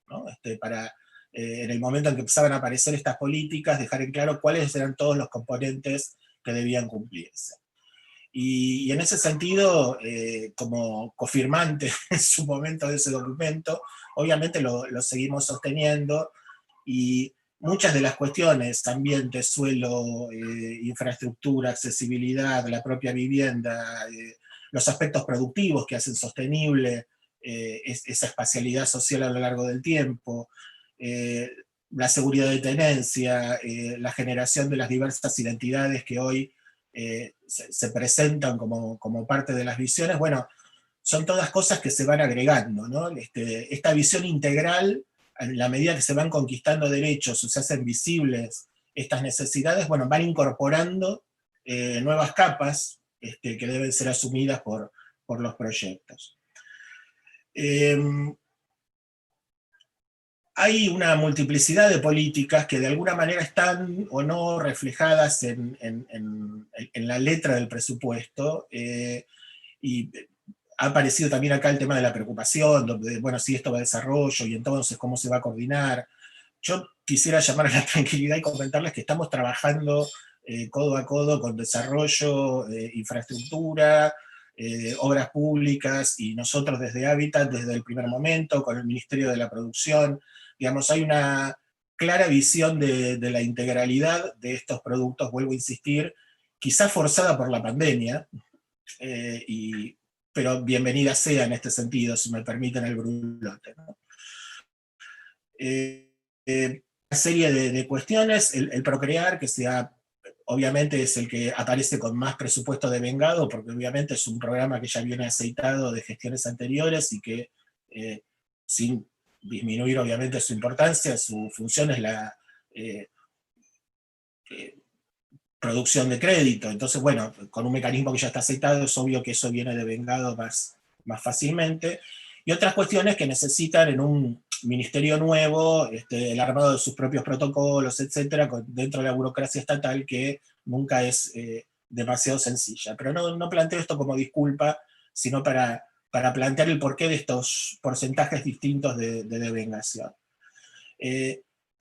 ¿no? En el momento en que empezaban a aparecer estas políticas, dejar en claro cuáles eran todos los componentes que debían cumplirse. Y en ese sentido, como cofirmante en su momento de ese documento, obviamente lo seguimos sosteniendo, y muchas de las cuestiones, ambiente, suelo, infraestructura, accesibilidad, la propia vivienda, los aspectos productivos que hacen sostenible esa espacialidad social a lo largo del tiempo, la seguridad de tenencia, la generación de las diversas identidades que hoy se presentan como parte de las visiones, bueno, son todas cosas que se van agregando, ¿no? Esta visión integral, en la medida que se van conquistando derechos o se hacen visibles estas necesidades, bueno, van incorporando nuevas capas que deben ser asumidas por los proyectos. Hay una multiplicidad de políticas que de alguna manera están o no reflejadas en la letra del presupuesto, y ha aparecido también acá el tema de la preocupación, donde, bueno, si esto va a desarrollo, y entonces cómo se va a coordinar. Yo quisiera llamar a la tranquilidad y comentarles que estamos trabajando codo a codo con desarrollo, infraestructura, obras públicas, y nosotros desde Hábitat, desde el primer momento, con el Ministerio de la Producción. Digamos, hay una clara visión de la integralidad de estos productos, vuelvo a insistir, quizás forzada por la pandemia, pero bienvenida sea en este sentido, si me permiten el brulote, ¿no? Una serie de cuestiones, el Procrear, que obviamente es el que aparece con más presupuesto devengado, porque obviamente es un programa que ya viene aceitado de gestiones anteriores, y que sin disminuir obviamente su importancia, su función es la producción de crédito. Entonces, bueno, con un mecanismo que ya está aceitado, es obvio que eso viene devengado más fácilmente. Y otras cuestiones que necesitan en un ministerio nuevo, el armado de sus propios protocolos, etcétera, dentro de la burocracia estatal, que nunca es demasiado sencilla. Pero no planteo esto como disculpa, sino para plantear el porqué de estos porcentajes distintos de devengación.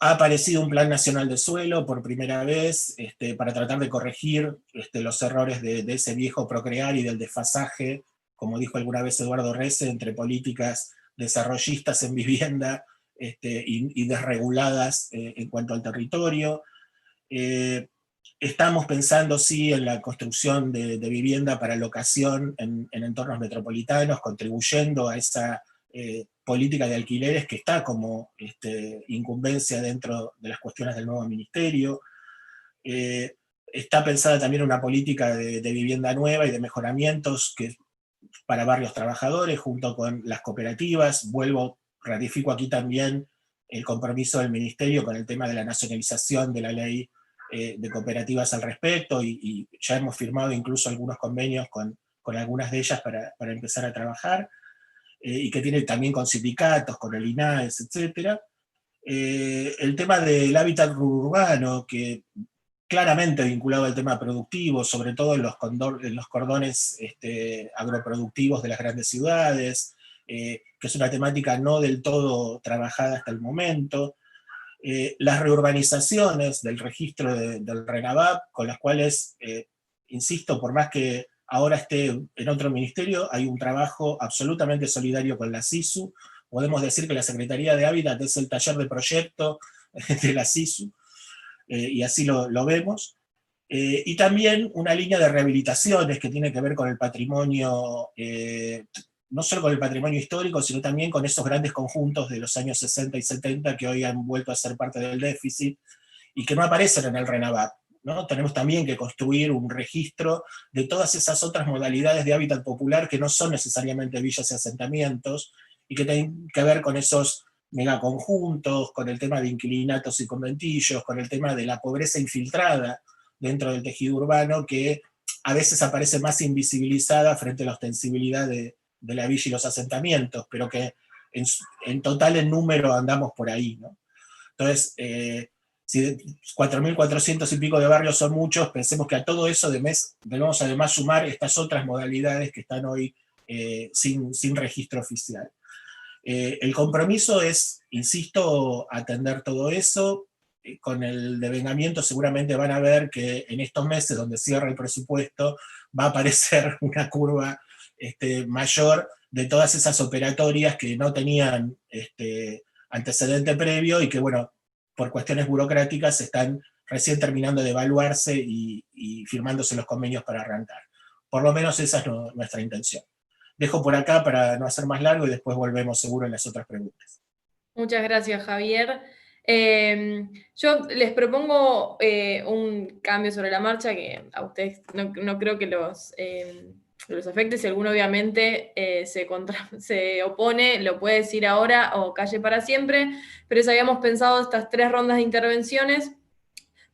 Ha aparecido un Plan Nacional de Suelo por primera vez, para tratar de corregir los errores de ese viejo Procrear y del desfasaje, como dijo alguna vez Eduardo Rece, entre políticas desarrollistas en vivienda y desreguladas en cuanto al territorio. Estamos pensando, sí, en la construcción de vivienda para locación en entornos metropolitanos, contribuyendo a esa política de alquileres que está como incumbencia dentro de las cuestiones del nuevo ministerio. Está pensada también una política de vivienda nueva y de mejoramientos para barrios trabajadores, junto con las cooperativas. Ratifico aquí también el compromiso del ministerio con el tema de la nacionalización de la ley de cooperativas al respecto, y ya hemos firmado incluso algunos convenios con algunas de ellas para empezar a trabajar. y que tiene también con sindicatos, con el INAES, etc. El tema del hábitat urbano, que claramente vinculado al tema productivo, sobre todo en los cordones agroproductivos de las grandes ciudades, que es una temática no del todo trabajada hasta el momento. Las reurbanizaciones del registro del RENAVAP, con las cuales, insisto, por más que ahora esté en otro ministerio, hay un trabajo absolutamente solidario con la SISU. Podemos decir que la Secretaría de Hábitat es el taller de proyecto de la SISU, y así lo vemos. Y también una línea de rehabilitaciones que tiene que ver con el patrimonio, no solo con el patrimonio histórico, sino también con esos grandes conjuntos de los años 60 y 70 que hoy han vuelto a ser parte del déficit y que no aparecen en el RENAVAP, ¿no? Tenemos también que construir un registro de todas esas otras modalidades de hábitat popular que no son necesariamente villas y asentamientos, y que tienen que ver con esos megaconjuntos, con el tema de inquilinatos y conventillos, con el tema de la pobreza infiltrada dentro del tejido urbano, que a veces aparece más invisibilizada frente a la ostensibilidad de la villa y los asentamientos, pero que en total en número andamos por ahí, ¿no? Entonces, si 4.400 y pico de barrios son muchos, pensemos que a todo eso debemos además sumar estas otras modalidades que están hoy sin registro oficial. El compromiso es, insisto, atender todo eso. Con el devengamiento seguramente van a ver que en estos meses donde cierra el presupuesto va a aparecer una curva mayor de todas esas operatorias que no tenían antecedente previo y que, bueno, por cuestiones burocráticas están recién terminando de evaluarse y firmándose los convenios para arrancar. Por lo menos esa es nuestra intención. Dejo por acá para no hacer más largo y después volvemos seguro en las otras preguntas. Muchas gracias, Javier. Yo les propongo un cambio sobre la marcha que a ustedes no creo que los afecte. Si alguno obviamente se opone, lo puede decir ahora o calle para siempre, pero si habíamos pensado estas 3 rondas de intervenciones,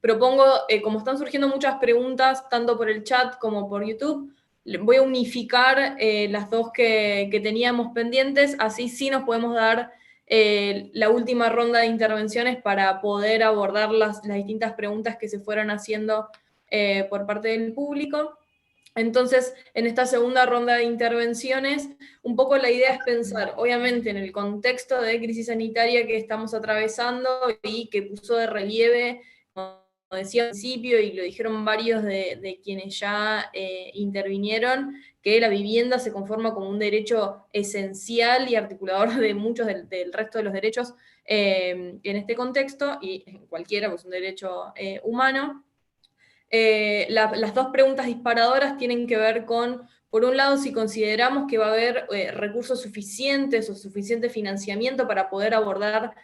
propongo, como están surgiendo muchas preguntas, tanto por el chat como por YouTube, voy a unificar las 2 que teníamos pendientes, así sí nos podemos dar la última ronda de intervenciones para poder abordar las distintas preguntas que se fueron haciendo por parte del público. Entonces, en esta segunda ronda de intervenciones, un poco la idea es pensar, obviamente, en el contexto de crisis sanitaria que estamos atravesando y que puso de relieve, como decía al principio, y lo dijeron varios de quienes ya intervinieron, que la vivienda se conforma como un derecho esencial y articulador de muchos del resto de los derechos en este contexto, y en cualquiera, pues un derecho humano. Las 2 preguntas disparadoras tienen que ver con, por un lado, si consideramos que va a haber recursos suficientes o suficiente financiamiento para poder abordar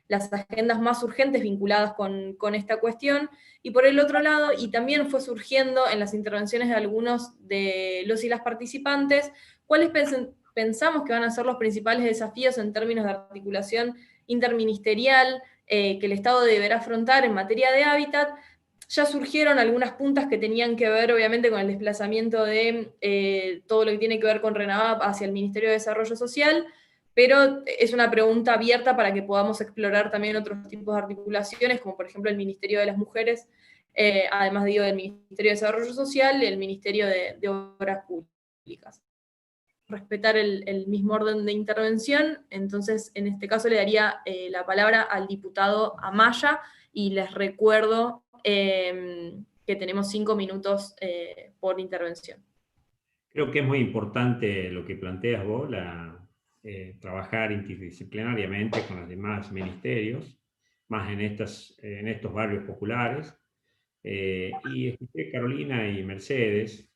las agendas más urgentes vinculadas con esta cuestión, y por el otro lado, y también fue surgiendo en las intervenciones de algunos de los y las participantes, cuáles pensamos que van a ser los principales desafíos en términos de articulación interministerial que el Estado deberá afrontar en materia de hábitat. Ya surgieron algunas puntas que tenían que ver, obviamente, con el desplazamiento de todo lo que tiene que ver con RENAVAP hacia el Ministerio de Desarrollo Social, pero es una pregunta abierta para que podamos explorar también otros tipos de articulaciones, como por ejemplo el Ministerio de las Mujeres, además del Ministerio de Desarrollo Social y el Ministerio de Obras Públicas. Respetar el mismo orden de intervención, entonces en este caso le daría la palabra al diputado Amaya, y les recuerdo que tenemos 5 minutos por intervención. Creo que es muy importante lo que planteas vos, trabajar interdisciplinariamente con los demás ministerios, más en estos barrios populares. Y escuché Carolina y Mercedes,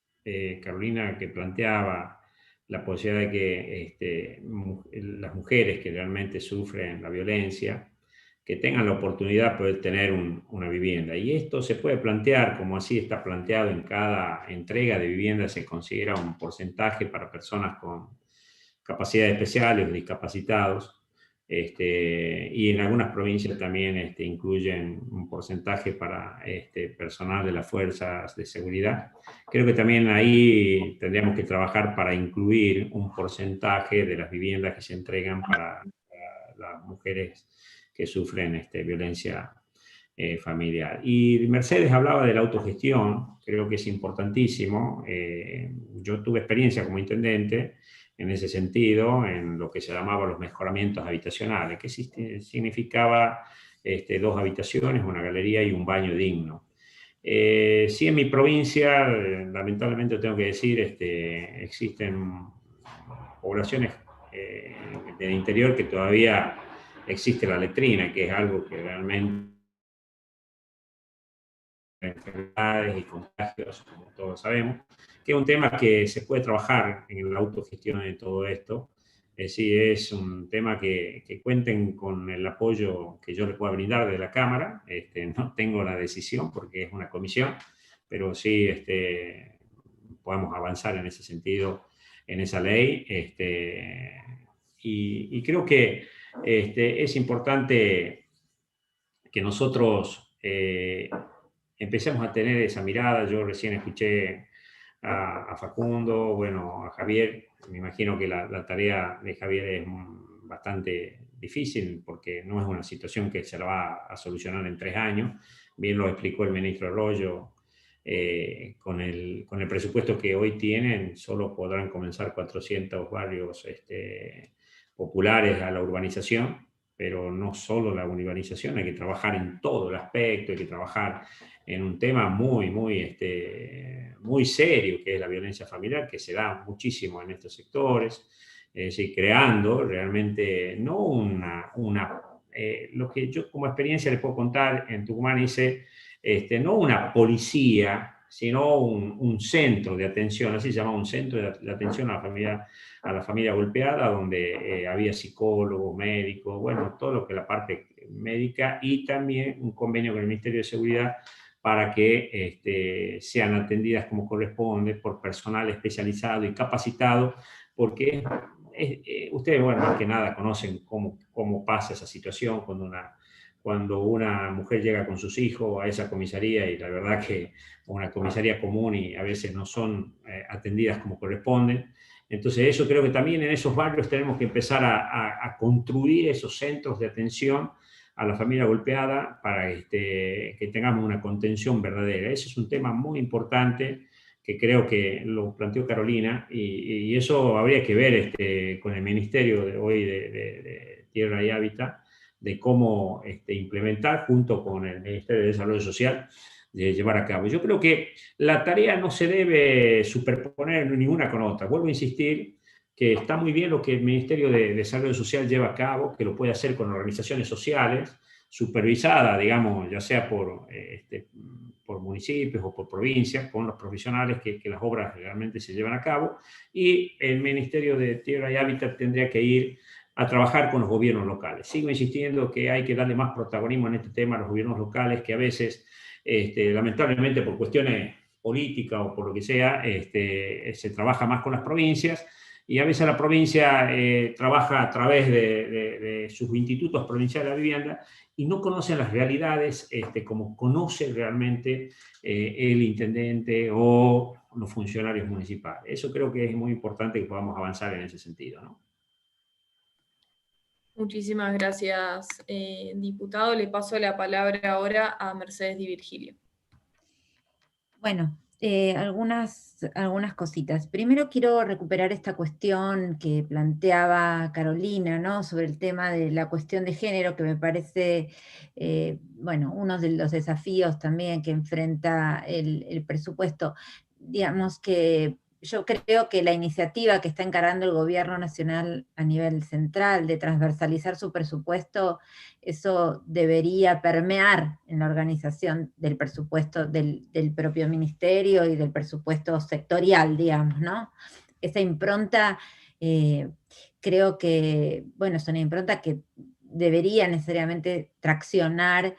Carolina que planteaba la posibilidad de que las mujeres que realmente sufren la violencia, que tengan la oportunidad de poder tener una vivienda. Y esto se puede plantear, como así está planteado en cada entrega de vivienda, se considera un porcentaje para personas con capacidades especiales o discapacitados, Y en algunas provincias también incluyen un porcentaje para personal de las fuerzas de seguridad. Creo que también ahí tendríamos que trabajar para incluir un porcentaje de las viviendas que se entregan para las mujeres que sufren violencia familiar. Y Mercedes hablaba de la autogestión, creo que es importantísimo. Yo tuve experiencia como intendente en ese sentido, en lo que se llamaba los mejoramientos habitacionales, que significaba 2 habitaciones, una galería y un baño digno. Sí, en mi provincia, lamentablemente tengo que decir, existen poblaciones del interior que todavía existe la letrina, que es algo que realmente enfermedades y contagios, como todos sabemos, que es un tema que se puede trabajar en la autogestión de todo esto. Sí, es un tema que cuenten con el apoyo que yo les pueda brindar de la Cámara. No tengo la decisión porque es una comisión, pero sí podemos avanzar en ese sentido, en esa ley. Y creo que es importante que nosotros empecemos a tener esa mirada. Yo recién escuché a Facundo, bueno, a Javier. Me imagino que la tarea de Javier es bastante difícil porque no es una situación que se la va a solucionar en 3 años. Bien lo explicó el ministro Arroyo. Con el presupuesto que hoy tienen, solo podrán comenzar 400 barrios populares a la urbanización, pero no solo la urbanización, hay que trabajar en todo el aspecto, hay que trabajar en un tema muy, muy, muy serio, que es la violencia familiar, que se da muchísimo en estos sectores, creando realmente, no lo que yo como experiencia les puedo contar, en Tucumán hice, no una policía, sino un centro de atención, así se llama, un centro de atención a la familia golpeada, donde había psicólogos, médicos, bueno, todo lo que es la parte médica, y también un convenio con el Ministerio de Seguridad para que sean atendidas como corresponde por personal especializado y capacitado, porque ustedes, bueno, más que nada conocen cómo pasa esa situación cuando una mujer llega con sus hijos a esa comisaría, y la verdad que una comisaría común, y a veces no son atendidas como corresponden. Entonces eso creo que también en esos barrios tenemos que empezar a construir esos centros de atención a la familia golpeada para que tengamos una contención verdadera. Ese es un tema muy importante que creo que lo planteó Carolina, y eso habría que ver con el Ministerio de Tierra y Hábitat, de cómo implementar junto con el Ministerio de Desarrollo Social, de llevar a cabo. Yo creo que la tarea no se debe superponer ninguna con otra. Vuelvo a insistir que está muy bien lo que el Ministerio de Desarrollo Social lleva a cabo, que lo puede hacer con organizaciones sociales, supervisada, digamos, ya sea por municipios o por provincias, con los profesionales que las obras realmente se llevan a cabo, y el Ministerio de Tierra y Hábitat tendría que ir a trabajar con los gobiernos locales. Sigo insistiendo que hay que darle más protagonismo en este tema a los gobiernos locales, que a veces, lamentablemente por cuestiones políticas o por lo que sea, se trabaja más con las provincias, y a veces la provincia trabaja a través de sus institutos provinciales de la vivienda y no conocen las realidades como conoce realmente el intendente o los funcionarios municipales. Eso creo que es muy importante que podamos avanzar en ese sentido, ¿no? Muchísimas gracias, diputado. Le paso la palabra ahora a Mercedes Di Virgilio. Bueno, algunas cositas. Primero quiero recuperar esta cuestión que planteaba Carolina, ¿no? Sobre el tema de la cuestión de género, que me parece, bueno, uno de los desafíos también que enfrenta el presupuesto. Digamos que yo creo que la iniciativa que está encarando el gobierno nacional a nivel central de transversalizar su presupuesto, eso debería permear en la organización del presupuesto del propio ministerio y del presupuesto sectorial, digamos, ¿no? Esa impronta, creo que, bueno, es una impronta que debería necesariamente traccionar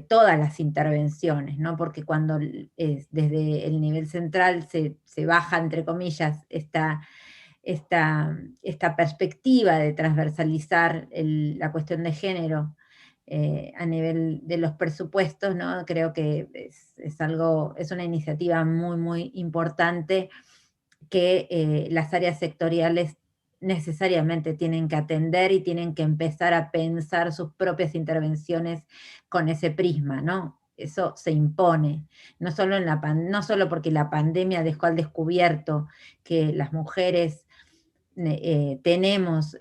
todas las intervenciones, ¿no? Porque cuando desde el nivel central se baja, entre comillas, esta esta perspectiva de transversalizar la cuestión de género a nivel de los presupuestos, ¿no? Creo que es una iniciativa muy, muy importante que las áreas sectoriales necesariamente tienen que atender y tienen que empezar a pensar sus propias intervenciones con ese prisma, ¿no? Eso se impone, no solo porque la pandemia dejó al descubierto que las mujeres tenemos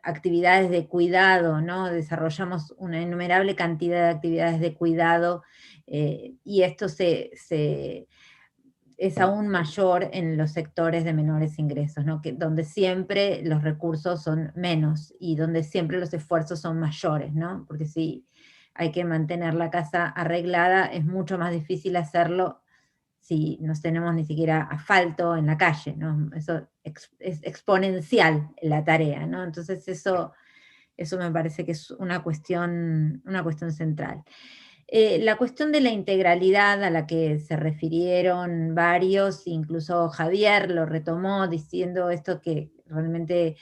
actividades de cuidado, ¿no? Desarrollamos una innumerable cantidad de actividades de cuidado y esto es aún mayor en los sectores de menores ingresos, ¿no? Donde siempre los recursos son menos y donde siempre los esfuerzos son mayores, ¿no? Porque si hay que mantener la casa arreglada, es mucho más difícil hacerlo si no tenemos ni siquiera asfalto en la calle, ¿no? Eso es exponencial la tarea, ¿no? Entonces eso me parece que es una cuestión central. La cuestión de la integralidad a la que se refirieron varios, incluso Javier lo retomó diciendo esto que realmente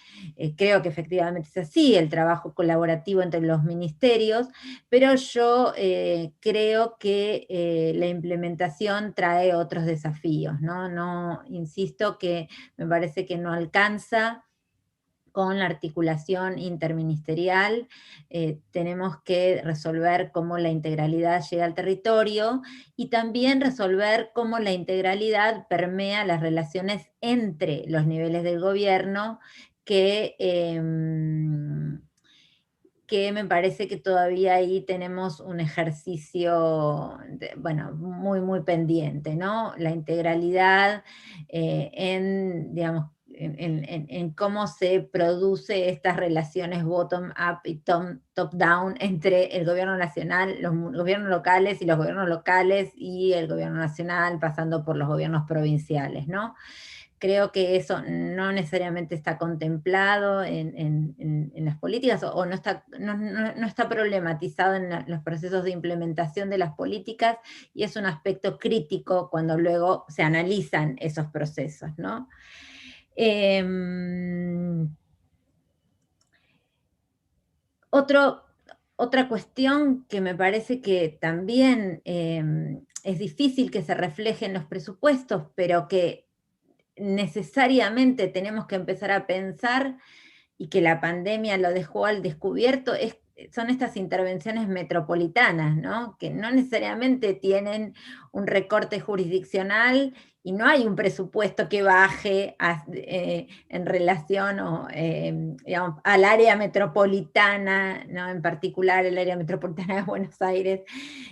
creo que efectivamente es así, el trabajo colaborativo entre los ministerios, pero yo creo que la implementación trae otros desafíos, ¿no? Insisto que me parece que no alcanza con la articulación interministerial, tenemos que resolver cómo la integralidad llega al territorio y también resolver cómo la integralidad permea las relaciones entre los niveles del gobierno, que me parece que todavía ahí tenemos un ejercicio, muy, muy pendiente, ¿no? La integralidad en cómo se produce estas relaciones bottom-up y top-down entre el gobierno nacional, los gobiernos locales y los gobiernos locales y el gobierno nacional, pasando por los gobiernos provinciales, ¿no? Creo que eso no necesariamente está contemplado en las políticas o no está problematizado en los procesos de implementación de las políticas y es un aspecto crítico cuando luego se analizan esos procesos, ¿no? Otra cuestión que me parece que también es difícil que se refleje en los presupuestos, pero que necesariamente tenemos que empezar a pensar y que la pandemia lo dejó al descubierto, son estas intervenciones metropolitanas, ¿no? Que no necesariamente tienen un recorte jurisdiccional y no hay un presupuesto que baje en relación digamos, al área metropolitana, ¿no? En particular el área metropolitana de Buenos Aires.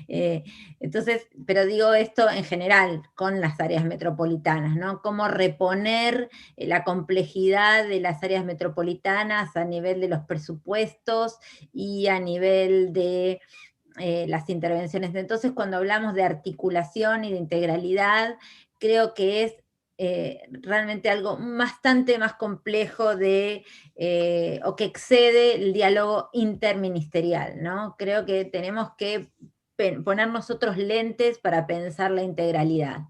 Entonces, pero digo esto en general con las áreas metropolitanas, ¿no? Cómo reponer la complejidad de las áreas metropolitanas a nivel de los presupuestos y a nivel de las intervenciones. Entonces, cuando hablamos de articulación y de integralidad, creo que es realmente algo bastante más complejo o que excede el diálogo interministerial, ¿no? Creo que tenemos que poner nosotros lentes para pensar la integralidad.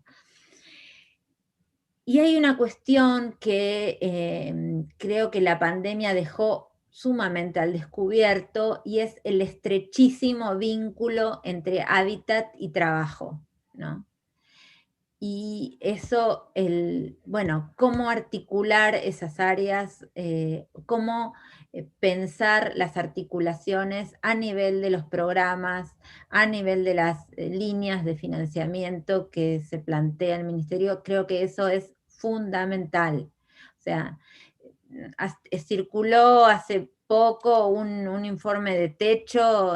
Y hay una cuestión que creo que la pandemia dejó sumamente al descubierto y es el estrechísimo vínculo entre hábitat y trabajo, ¿no? Y eso, cómo articular esas áreas, cómo pensar las articulaciones a nivel de los programas, a nivel de las líneas de financiamiento que se plantea el Ministerio, creo que eso es fundamental. O sea, circuló hace poco un informe de techo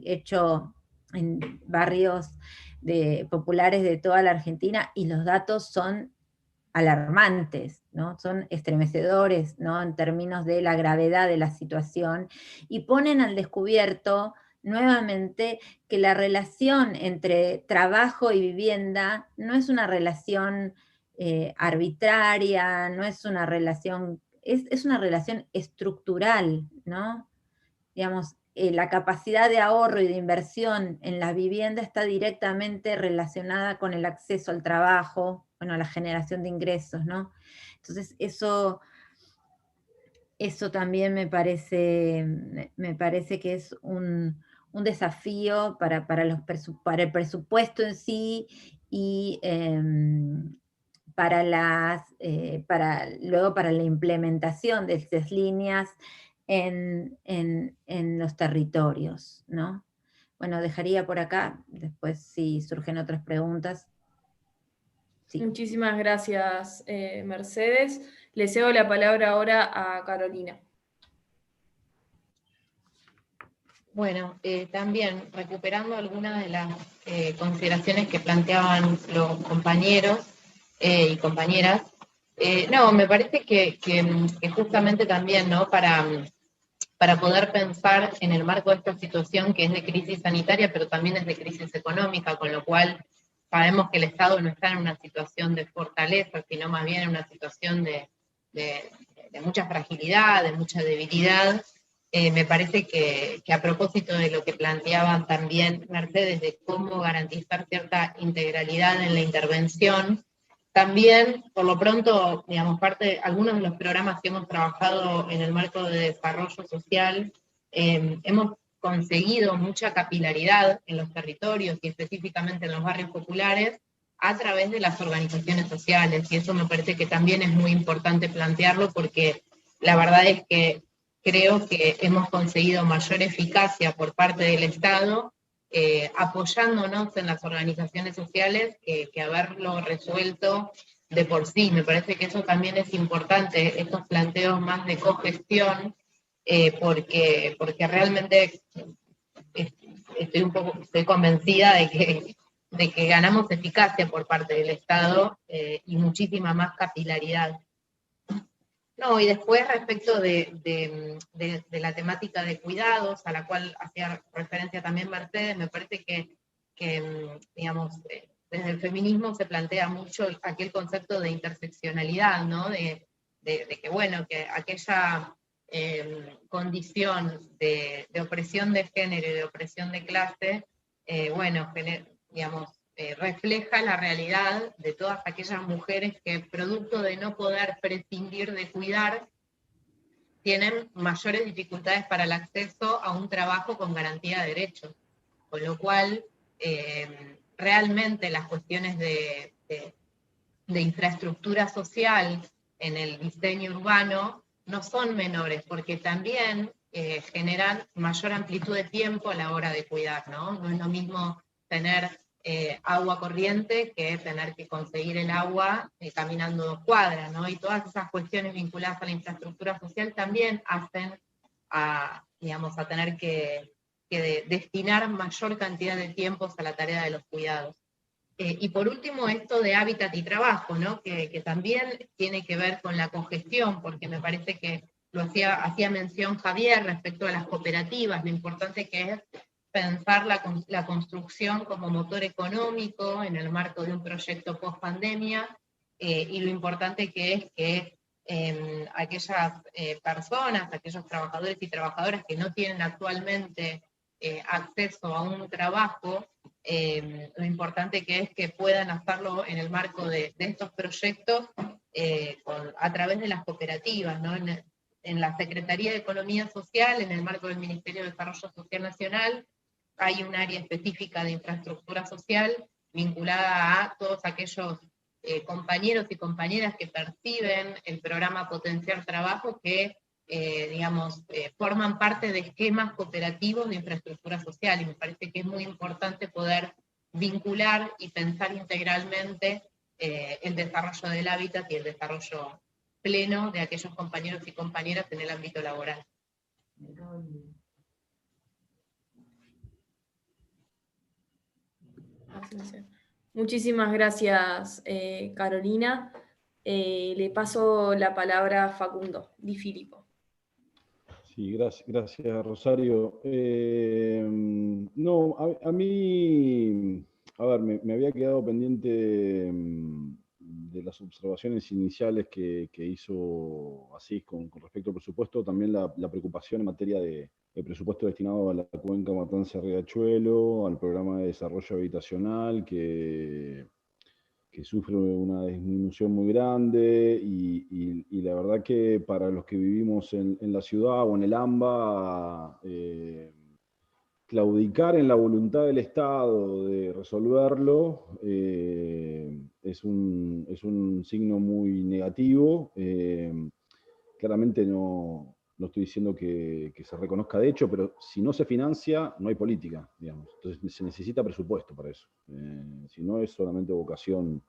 hecho en barrios populares de toda la Argentina y los datos son alarmantes, ¿no? Son estremecedores, ¿no? En términos de la gravedad de la situación y ponen al descubierto nuevamente que la relación entre trabajo y vivienda no es una relación arbitraria, no es una relación, es una relación estructural, ¿no? Digamos, la capacidad de ahorro y de inversión en la vivienda está directamente relacionada con el acceso al trabajo, bueno, a la generación de ingresos, ¿no? Entonces eso también me parece que es un desafío para el presupuesto en sí, y luego para la implementación de estas líneas en los territorios, ¿no? Bueno, dejaría por acá, después si surgen otras preguntas. Sí. Muchísimas gracias, Mercedes. Le cedo la palabra ahora a Carolina. Bueno, también recuperando algunas de las consideraciones que planteaban los compañeros y compañeras, no, me parece que justamente también, ¿no? Para poder pensar en el marco de esta situación que es de crisis sanitaria, pero también es de crisis económica, con lo cual sabemos que el Estado no está en una situación de fortaleza, sino más bien en una situación de mucha fragilidad, de mucha debilidad. Me parece que a propósito de lo que planteaban también Mercedes, de cómo garantizar cierta integralidad en la intervención, también, por lo pronto, digamos, algunos de los programas que hemos trabajado en el marco de desarrollo social, hemos conseguido mucha capilaridad en los territorios y específicamente en los barrios populares a través de las organizaciones sociales, y eso me parece que también es muy importante plantearlo, porque la verdad es que creo que hemos conseguido mayor eficacia por parte del Estado apoyándonos en las organizaciones sociales que haberlo resuelto de por sí. Me parece que eso también es importante, estos planteos más de cogestión, porque realmente estoy convencida de que ganamos eficacia por parte del Estado y muchísima más capilaridad. No, y después respecto de la temática de cuidados, a la cual hacía referencia también Mercedes, me parece que digamos, desde el feminismo se plantea mucho aquel concepto de interseccionalidad, ¿no? De que, bueno, que aquella condición de opresión de género y de opresión de clase, bueno, digamos, refleja la realidad de todas aquellas mujeres que, producto de no poder prescindir de cuidar, tienen mayores dificultades para el acceso a un trabajo con garantía de derechos. Con lo cual, realmente las cuestiones de infraestructura social en el diseño urbano no son menores, porque también generan mayor amplitud de tiempo a la hora de cuidar, ¿no? No es lo mismo tener agua corriente que tener que conseguir el agua caminando 2 cuadras, ¿no? Y todas esas cuestiones vinculadas a la infraestructura social también hacen digamos, a tener que destinar mayor cantidad de tiempos a la tarea de los cuidados. Y por último, esto de hábitat y trabajo, ¿no? Que también tiene que ver con la cogestión, porque me parece que lo hacía mención Javier respecto a las cooperativas, lo importante que es pensar la construcción como motor económico en el marco de un proyecto post-pandemia, y lo importante que es que aquellas personas, aquellos trabajadores y trabajadoras que no tienen actualmente acceso a un trabajo, lo importante que es que puedan hacerlo en el marco de estos proyectos a través de las cooperativas, ¿no? En la Secretaría de Economía Social, en el marco del Ministerio de Desarrollo Social Nacional, hay un área específica de infraestructura social vinculada a todos aquellos compañeros y compañeras que perciben el programa Potenciar Trabajo, que digamos, forman parte de esquemas cooperativos de infraestructura social, y me parece que es muy importante poder vincular y pensar integralmente el desarrollo del hábitat y el desarrollo pleno de aquellos compañeros y compañeras en el ámbito laboral. Muchísimas gracias, Carolina. Le paso la palabra a Facundo Di Filippo. Sí, gracias Rosario. No, a mí, a ver, me había quedado pendiente de las observaciones iniciales que hizo Asís con respecto al presupuesto, también la preocupación en materia de presupuesto destinado a la cuenca Matanza-Riachuelo, al programa de desarrollo habitacional, que sufre una disminución muy grande, y la verdad que para los que vivimos en la ciudad o en el AMBA, claudicar en la voluntad del Estado de resolverlo es un signo muy negativo. Claramente no estoy diciendo que se reconozca de hecho, pero si no se financia, no hay política, digamos. Entonces se necesita presupuesto para eso. Si no, es solamente vocación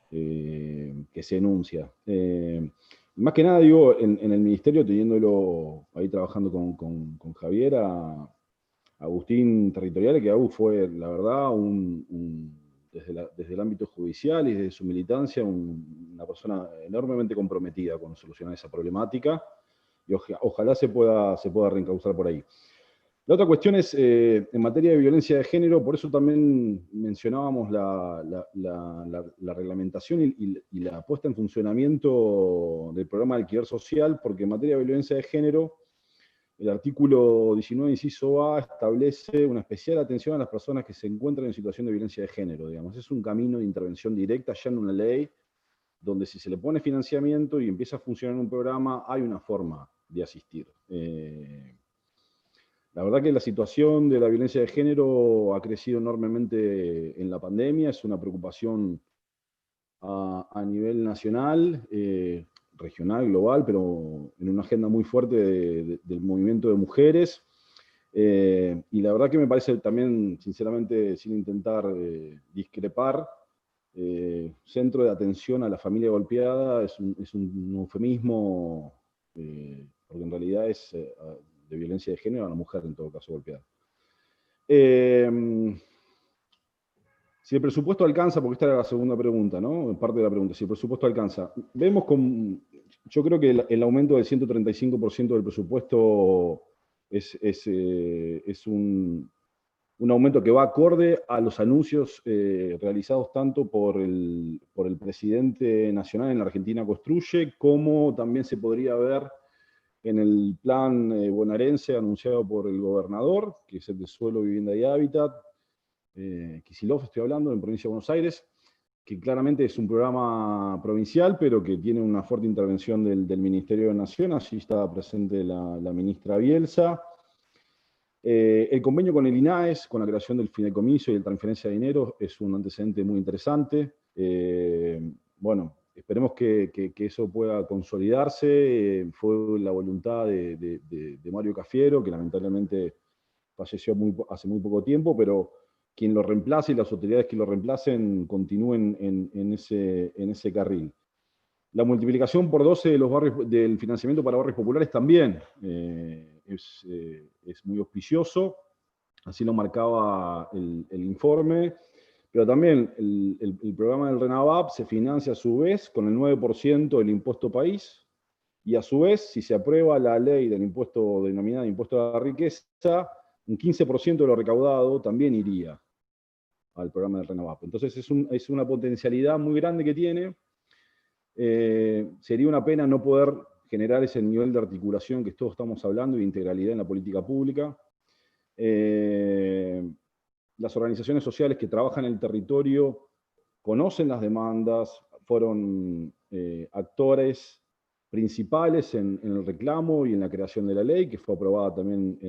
que se enuncia. Más que nada, digo, en el ministerio, teniéndolo ahí trabajando con Javier, Agustín Territoriale, que Agus fue, la verdad, desde el ámbito judicial y desde su militancia, una persona enormemente comprometida con solucionar esa problemática, y ojalá se pueda reencauzar por ahí. La otra cuestión es, en materia de violencia de género, por eso también mencionábamos la reglamentación y la puesta en funcionamiento del programa de alquiler social, porque en materia de violencia de género, el artículo 19, inciso A, establece una especial atención a las personas que se encuentran en situación de violencia de género, digamos. Es un camino de intervención directa ya en una ley, donde si se le pone financiamiento y empieza a funcionar un programa, hay una forma de asistir. La verdad que la situación de la violencia de género ha crecido enormemente en la pandemia, es una preocupación a nivel nacional, regional, global, pero en una agenda muy fuerte del movimiento de mujeres. Y la verdad que me parece también, sinceramente, sin intentar discrepar, centro de atención a la familia golpeada es un eufemismo, porque en realidad es de violencia de género a la mujer, en todo caso, golpeada. Si el presupuesto alcanza, porque esta era la segunda pregunta, ¿no? Parte de la pregunta, si el presupuesto alcanza. Vemos yo creo que el aumento del 135% del presupuesto es un aumento que va acorde a los anuncios realizados tanto por el presidente nacional en la Argentina Construye, como también se podría ver en el plan bonaerense anunciado por el gobernador, que es el de suelo, vivienda y hábitat, Kicillof estoy hablando, en Provincia de Buenos Aires, que claramente es un programa provincial, pero que tiene una fuerte intervención del Ministerio de Nación. Allí está presente la ministra Bielsa. El convenio con el INAES, con la creación del fideicomiso y la transferencia de dinero, es un antecedente muy interesante. Bueno, esperemos que eso pueda consolidarse. Fue la voluntad de Mario Cafiero, que lamentablemente falleció hace muy poco tiempo, pero quien lo reemplace y las autoridades que lo reemplacen continúen en ese carril. La multiplicación por 12 de los barrios, del financiamiento para barrios populares también es muy auspicioso, así lo marcaba el informe, pero también el programa del RENAVAP se financia a su vez con el 9% del impuesto país, y a su vez, si se aprueba la ley del impuesto denominada impuesto a la riqueza, un 15% de lo recaudado también iría al programa del RENAVAP. Entonces es una potencialidad muy grande que tiene. Sería una pena no poder generar ese nivel de articulación que todos estamos hablando y de integralidad en la política pública. Las organizaciones sociales que trabajan en el territorio conocen las demandas, fueron actores principales en el reclamo y en la creación de la ley, que fue aprobada también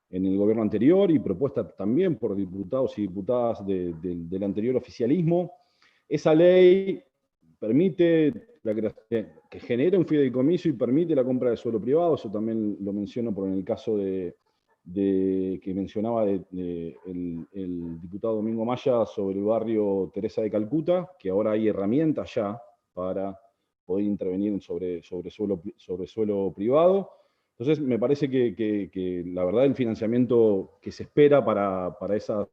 en el gobierno anterior y propuesta también por diputados y diputadas del anterior oficialismo. Esa ley permite que genere un fideicomiso y permite la compra de suelo privado. Eso también lo menciono por en el caso que mencionaba el diputado Domingo Maya sobre el barrio Teresa de Calcuta, que ahora hay herramientas ya para poder intervenir sobre suelo privado. Entonces, me parece que la verdad el financiamiento que se espera para esas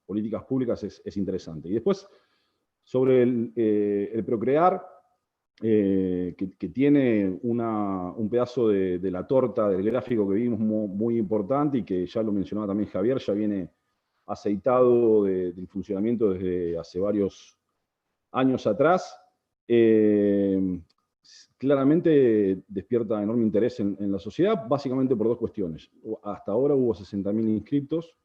políticas públicas es interesante. Y después, sobre el Procrear, que tiene un pedazo de la torta del gráfico que vimos muy importante y que ya lo mencionaba también Javier, ya viene aceitado del funcionamiento desde hace varios años atrás, claramente despierta enorme interés en la sociedad, básicamente por dos cuestiones. Hasta ahora hubo 60.000 inscritos,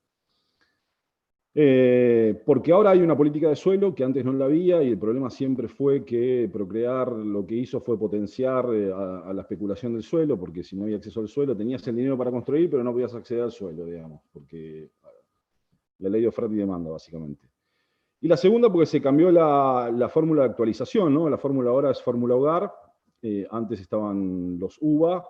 porque ahora hay una política de suelo que antes no la había, y el problema siempre fue que Procrear lo que hizo fue potenciar a la especulación del suelo, porque si no había acceso al suelo, tenías el dinero para construir, pero no podías acceder al suelo, digamos, porque la ley de oferta y demanda, básicamente. Y la segunda, porque se cambió la fórmula de actualización, ¿no? La fórmula ahora es fórmula hogar, antes estaban los UBA,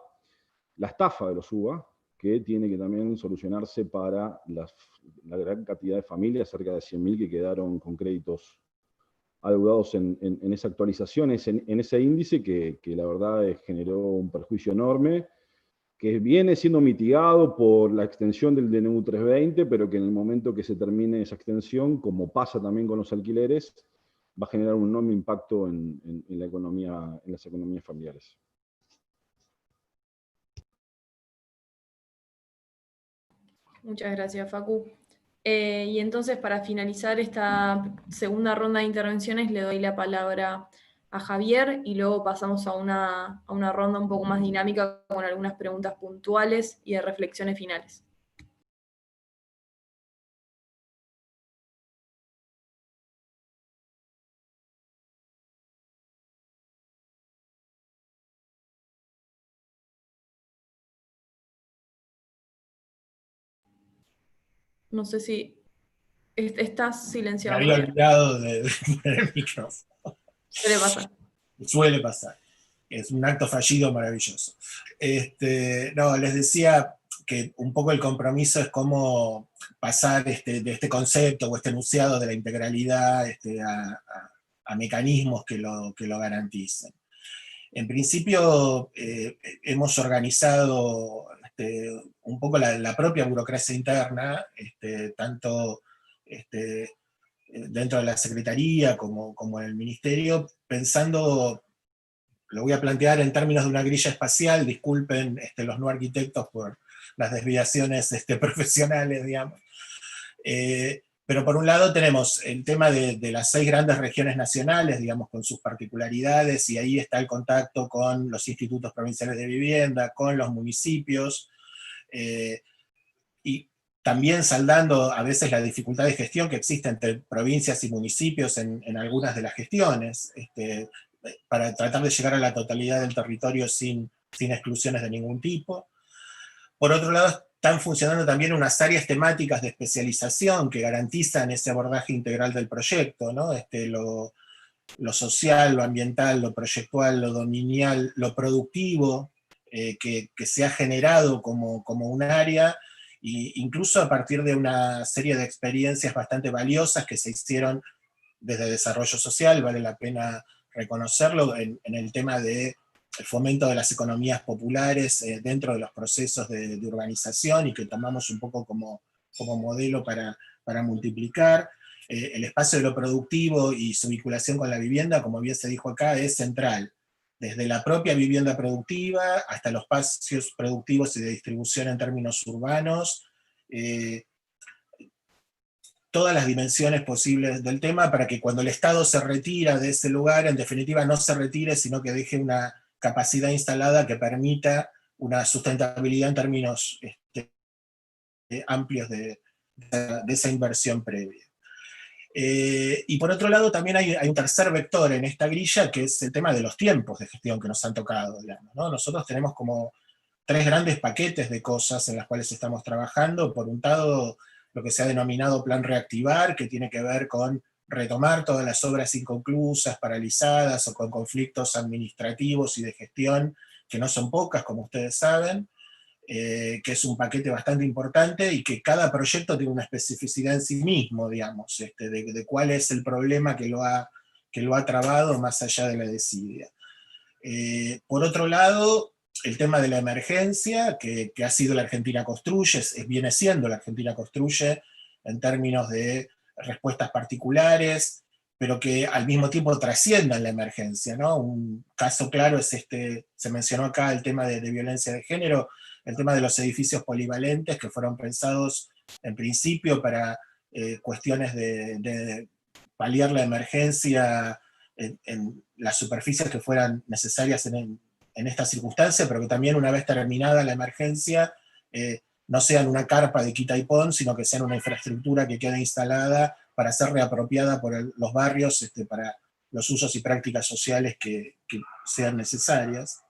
la estafa de los UBA, que tiene que también solucionarse para la gran cantidad de familias, cerca de 100.000 que quedaron con créditos adeudados en esa actualización, en ese índice que la verdad generó un perjuicio enorme, que viene siendo mitigado por la extensión del DNU 320, pero que en el momento que se termine esa extensión, como pasa también con los alquileres, va a generar un enorme impacto en la economía, en las economías familiares. Muchas gracias, Facu. Y entonces, para finalizar esta segunda ronda de intervenciones, le doy la palabra a Javier y luego pasamos a una ronda un poco más dinámica con algunas preguntas puntuales y de reflexiones finales. No sé si estás silenciado. Me había olvidado de poner el micrófono. Suele pasar. Suele pasar. Es un acto fallido maravilloso. No, les decía que un poco el compromiso es cómo pasar de este concepto o este enunciado de la integralidad a mecanismos que lo garanticen. En principio, hemos organizado un poco la propia burocracia interna, tanto dentro de la Secretaría como en el Ministerio, pensando, lo voy a plantear en términos de una grilla espacial, disculpen los no arquitectos por las desviaciones profesionales, digamos. Pero por un lado tenemos el tema de las 6 grandes regiones nacionales, digamos, con sus particularidades, y ahí está el contacto con los institutos provinciales de vivienda, con los municipios, y también saldando a veces la dificultad de gestión que existe entre provincias y municipios en algunas de las gestiones, para tratar de llegar a la totalidad del territorio sin exclusiones de ningún tipo. Por otro lado, están funcionando también unas áreas temáticas de especialización que garantizan ese abordaje integral del proyecto, ¿no? Lo social, lo ambiental, lo proyectual, lo dominial, lo productivo, que se ha generado como un área, e incluso a partir de una serie de experiencias bastante valiosas que se hicieron desde desarrollo social, vale la pena reconocerlo, en el tema del fomento de las economías populares dentro de los procesos de urbanización, y que tomamos un poco como modelo para multiplicar. El espacio de lo productivo y su vinculación con la vivienda, como bien se dijo acá, es central. Desde la propia vivienda productiva hasta los espacios productivos y de distribución en términos urbanos, todas las dimensiones posibles del tema, para que cuando el Estado se retira de ese lugar, en definitiva no se retire, sino que deje una capacidad instalada que permita una sustentabilidad en términos amplios de esa inversión previa. Y por otro lado también hay un tercer vector en esta grilla, que es el tema de los tiempos de gestión que nos han tocado, digamos, ¿no? Nosotros tenemos como 3 grandes paquetes de cosas en las cuales estamos trabajando. Por un lado, lo que se ha denominado Plan Reactivar, que tiene que ver con retomar todas las obras inconclusas, paralizadas, o con conflictos administrativos y de gestión, que no son pocas, como ustedes saben, que es un paquete bastante importante, y que cada proyecto tiene una especificidad en sí mismo, digamos, de cuál es el problema que lo ha trabado más allá de la desidia. Por otro lado, el tema de la emergencia, que ha sido la Argentina Construye, viene siendo la Argentina Construye en términos de respuestas particulares, pero que al mismo tiempo trasciendan la emergencia, ¿no? Un caso claro es se mencionó acá el tema de violencia de género, el tema de los edificios polivalentes, que fueron pensados en principio para cuestiones de paliar la emergencia en las superficies que fueran necesarias en esta circunstancia, pero que también una vez terminada la emergencia no sean una carpa de quita y pon, sino que sean una infraestructura que quede instalada para ser reapropiada por los barrios para los usos y prácticas sociales que sean necesarias.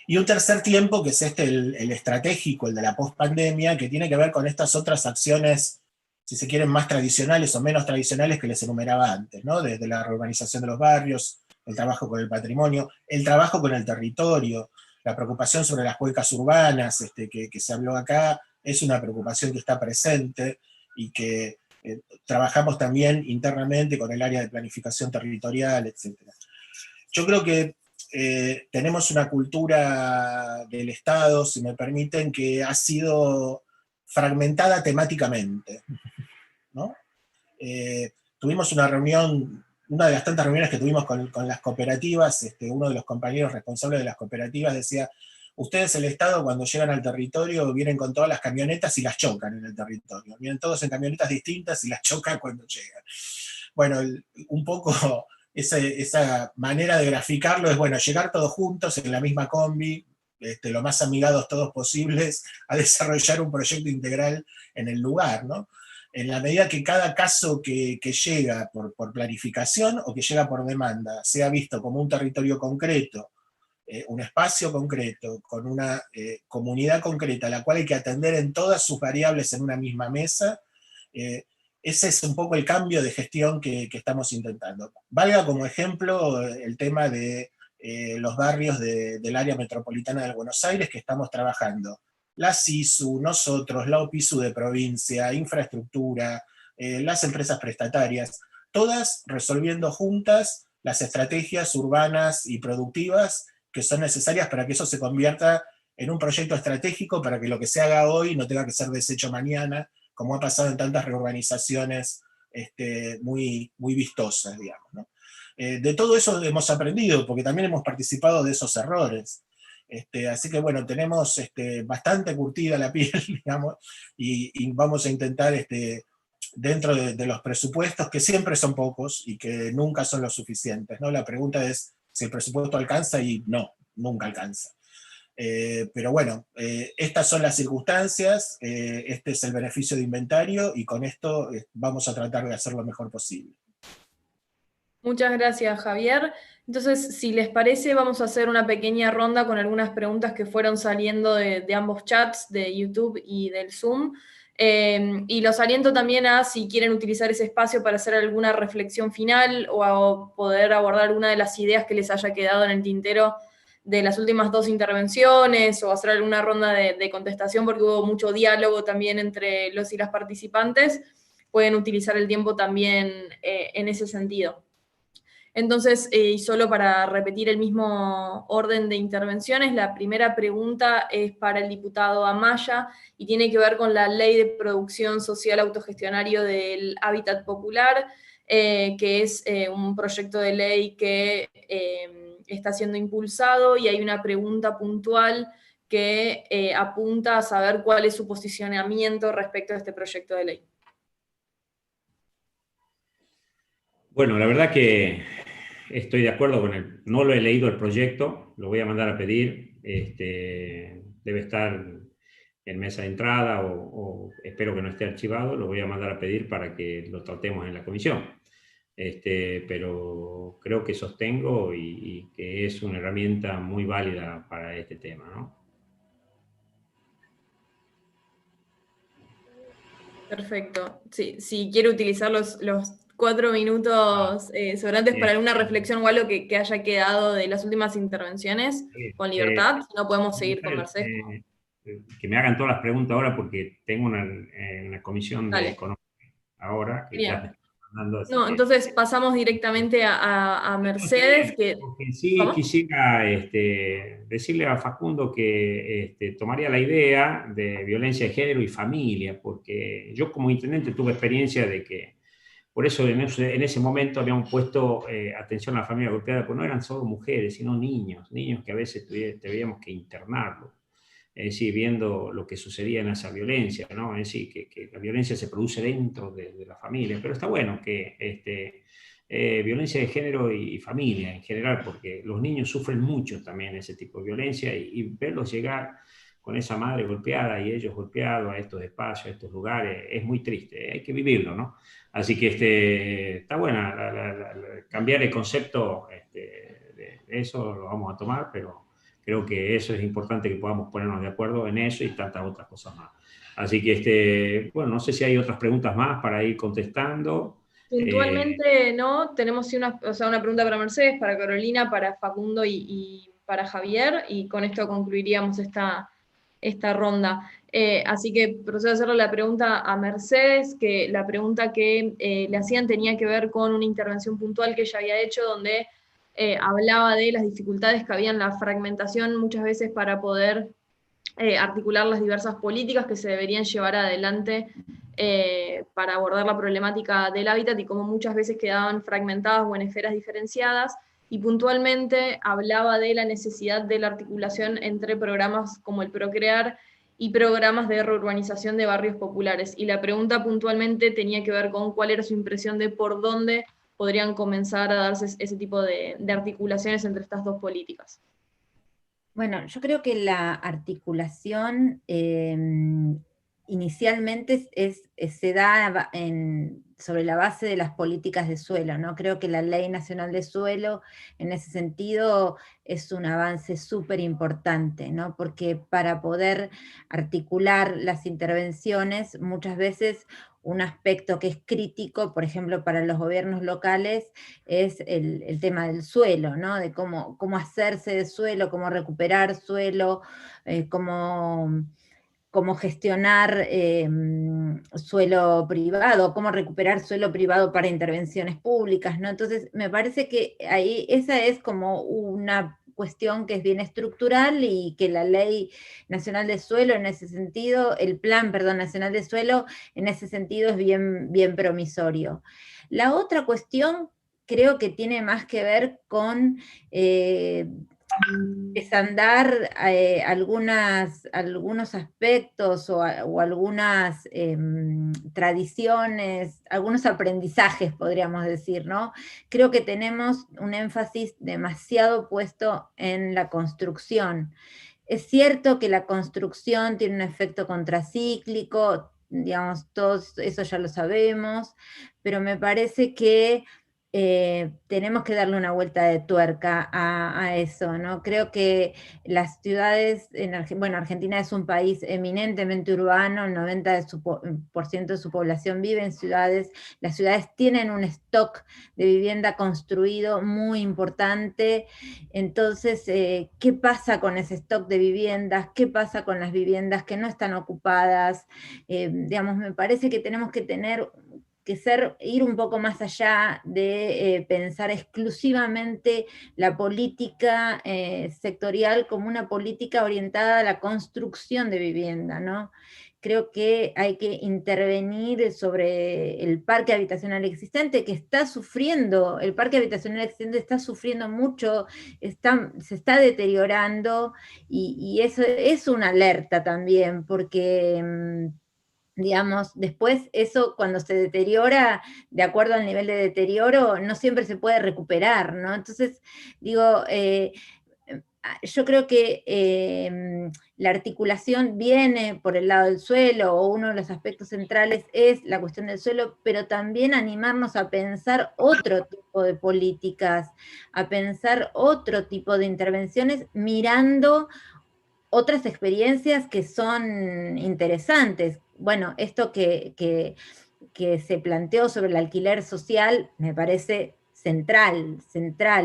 Y un tercer tiempo, que es el estratégico, el de la pospandemia, que tiene que ver con estas otras acciones, si se quieren, más tradicionales o menos tradicionales que les enumeraba antes, ¿no? Desde la reurbanización de los barrios, el trabajo con el patrimonio, el trabajo con el territorio, la preocupación sobre las cuencas urbanas, que se habló acá, es una preocupación que está presente y que trabajamos también internamente con el área de planificación territorial, etc. Yo creo que tenemos una cultura del Estado, si me permiten, que ha sido fragmentada temáticamente, ¿no? Tuvimos una reunión, una de las tantas reuniones que tuvimos con las cooperativas, uno de los compañeros responsables de las cooperativas decía, ustedes el Estado cuando llegan al territorio vienen con todas las camionetas y las chocan en el territorio, vienen todos en camionetas distintas y las chocan cuando llegan. Bueno, un poco esa manera de graficarlo es, bueno, llegar todos juntos en la misma combi, lo más amigados todos posibles, a desarrollar un proyecto integral en el lugar, ¿no? En la medida que cada caso que llega por planificación o que llega por demanda sea visto como un territorio concreto, un espacio concreto, con una comunidad concreta, a la cual hay que atender en todas sus variables en una misma mesa, ese es un poco el cambio de gestión que estamos intentando. Valga como ejemplo el tema de los barrios del área metropolitana de Buenos Aires que estamos trabajando. La SISU, nosotros, la OPISU de provincia, infraestructura, las empresas prestatarias, todas resolviendo juntas las estrategias urbanas y productivas que son necesarias para que eso se convierta en un proyecto estratégico, para que lo que se haga hoy no tenga que ser deshecho mañana, como ha pasado en tantas reurbanizaciones muy, muy vistosas, digamos, ¿no? De todo eso hemos aprendido, porque también hemos participado de esos errores. Así que bueno, tenemos bastante curtida la piel, digamos, y vamos a intentar, dentro de los presupuestos, que siempre son pocos y que nunca son los suficientes, ¿no? La pregunta es si el presupuesto alcanza, y no, nunca alcanza. Pero bueno, estas son las circunstancias, este es el beneficio de inventario, y con esto vamos a tratar de hacer lo mejor posible. Muchas gracias, Javier. Entonces, si les parece, vamos a hacer una pequeña ronda con algunas preguntas que fueron saliendo de ambos chats, de YouTube y del Zoom. Y los aliento también a, si quieren utilizar ese espacio para hacer alguna reflexión final o a poder abordar alguna de las ideas que les haya quedado en el tintero de las últimas dos intervenciones, o hacer alguna ronda de contestación, porque hubo mucho diálogo también entre los y las participantes, pueden utilizar el tiempo también en ese sentido. Entonces, y solo para repetir el mismo orden de intervenciones, la primera pregunta es para el diputado Amaya y tiene que ver con la Ley de Producción Social Autogestionario del Hábitat Popular, que es un proyecto de ley que está siendo impulsado, y hay una pregunta puntual que apunta a saber cuál es su posicionamiento respecto a este proyecto de ley. Bueno, la verdad que estoy de acuerdo con no lo he leído el proyecto, lo voy a mandar a pedir, debe estar en mesa de entrada o espero que no esté archivado, lo voy a mandar a pedir para que lo tratemos en la comisión. Pero creo que sostengo y que es una herramienta muy válida para este tema, ¿no? Perfecto. Sí, si quiere utilizar los 4 minutos sobrantes para alguna reflexión o algo que haya quedado de las últimas intervenciones, con libertad, si no podemos seguir con Mercedes. Que me hagan todas las preguntas ahora, porque tengo una comisión de economía ahora. Que ya no, entonces pasamos directamente a Mercedes. Porque sí, ¿cómo? Quisiera decirle a Facundo que tomaría la idea de violencia de género y familia, porque yo como intendente tuve experiencia de que, por eso en ese momento habíamos puesto atención a la familia golpeada, porque no eran solo mujeres, sino niños que a veces teníamos que internarlos. es decir, viendo lo que sucedía en esa violencia, ¿no? Es decir, que la violencia se produce dentro de la familia, pero está bueno que violencia de género y familia en general, porque los niños sufren mucho también ese tipo de violencia y verlos llegar con esa madre golpeada y ellos golpeados a estos espacios, a estos lugares, es muy triste, hay que vivirlo, ¿no? Así que está buena cambiar el concepto de eso, lo vamos a tomar, pero creo que eso es importante, que podamos ponernos de acuerdo en eso y tantas otras cosas más. Así que, bueno, no sé si hay otras preguntas más para ir contestando. Puntualmente no, tenemos una pregunta para Mercedes, para Carolina, para Facundo y para Javier, y con esto concluiríamos esta ronda. Así que procedo a hacerle la pregunta a Mercedes, que la pregunta que le hacían tenía que ver con una intervención puntual que ella había hecho, donde hablaba de las dificultades que había en la fragmentación muchas veces para poder articular las diversas políticas que se deberían llevar adelante para abordar la problemática del hábitat, y cómo muchas veces quedaban fragmentadas o en esferas diferenciadas, y puntualmente hablaba de la necesidad de la articulación entre programas como el Procrear y programas de reurbanización de barrios populares. Y la pregunta puntualmente tenía que ver con cuál era su impresión de por dónde podrían comenzar a darse ese tipo de articulaciones entre estas dos políticas. Bueno, yo creo que la articulación inicialmente se da sobre la base de las políticas de suelo, ¿no? Creo que la Ley Nacional de Suelo, en ese sentido, es un avance súper importante, ¿no? Porque para poder articular las intervenciones, muchas veces un aspecto que es crítico, por ejemplo, para los gobiernos locales, es el tema del suelo, ¿no? De cómo hacerse de suelo, cómo recuperar suelo, cómo gestionar suelo privado, cómo recuperar suelo privado para intervenciones públicas, ¿no? Entonces, me parece que ahí esa es como una cuestión que es bien estructural, y que la Ley Nacional de Suelo en ese sentido, el Plan, Nacional de Suelo, en ese sentido es bien promisorio. La otra cuestión creo que tiene más que ver con desandar algunos aspectos o algunas tradiciones, algunos aprendizajes, podríamos decir, ¿no? Creo que tenemos un énfasis demasiado puesto en la construcción. Es cierto que la construcción tiene un efecto contracíclico, digamos, todos eso ya lo sabemos, pero me parece que tenemos que darle una vuelta de tuerca a eso, ¿no? Creo que las ciudades, Argentina es un país eminentemente urbano, el 90% de su población vive en ciudades, las ciudades tienen un stock de vivienda construido muy importante. Entonces, ¿qué pasa con ese stock de viviendas? ¿Qué pasa con las viviendas que no están ocupadas? Digamos, me parece que tenemos que ir un poco más allá de pensar exclusivamente la política sectorial como una política orientada a la construcción de vivienda, ¿no? Creo que hay que intervenir sobre el parque habitacional existente, que el parque habitacional existente está sufriendo mucho, se está deteriorando, y eso es una alerta también, porque digamos, después eso cuando se deteriora, de acuerdo al nivel de deterioro, no siempre se puede recuperar, ¿no? Entonces, digo, yo creo que la articulación viene por el lado del suelo, o uno de los aspectos centrales es la cuestión del suelo, pero también animarnos a pensar otro tipo de políticas, a pensar otro tipo de intervenciones, mirando otras experiencias que son interesantes. Bueno, esto que se planteó sobre el alquiler social me parece central,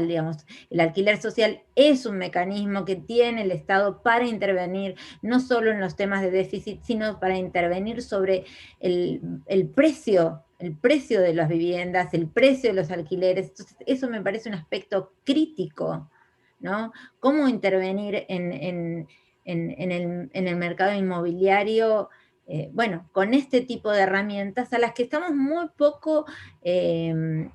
digamos. El alquiler social es un mecanismo que tiene el Estado para intervenir, no solo en los temas de déficit, sino para intervenir sobre el precio de las viviendas, el precio de los alquileres. Entonces, eso me parece un aspecto crítico, ¿no? Cómo intervenir en el mercado inmobiliario, con este tipo de herramientas a las que estamos muy poco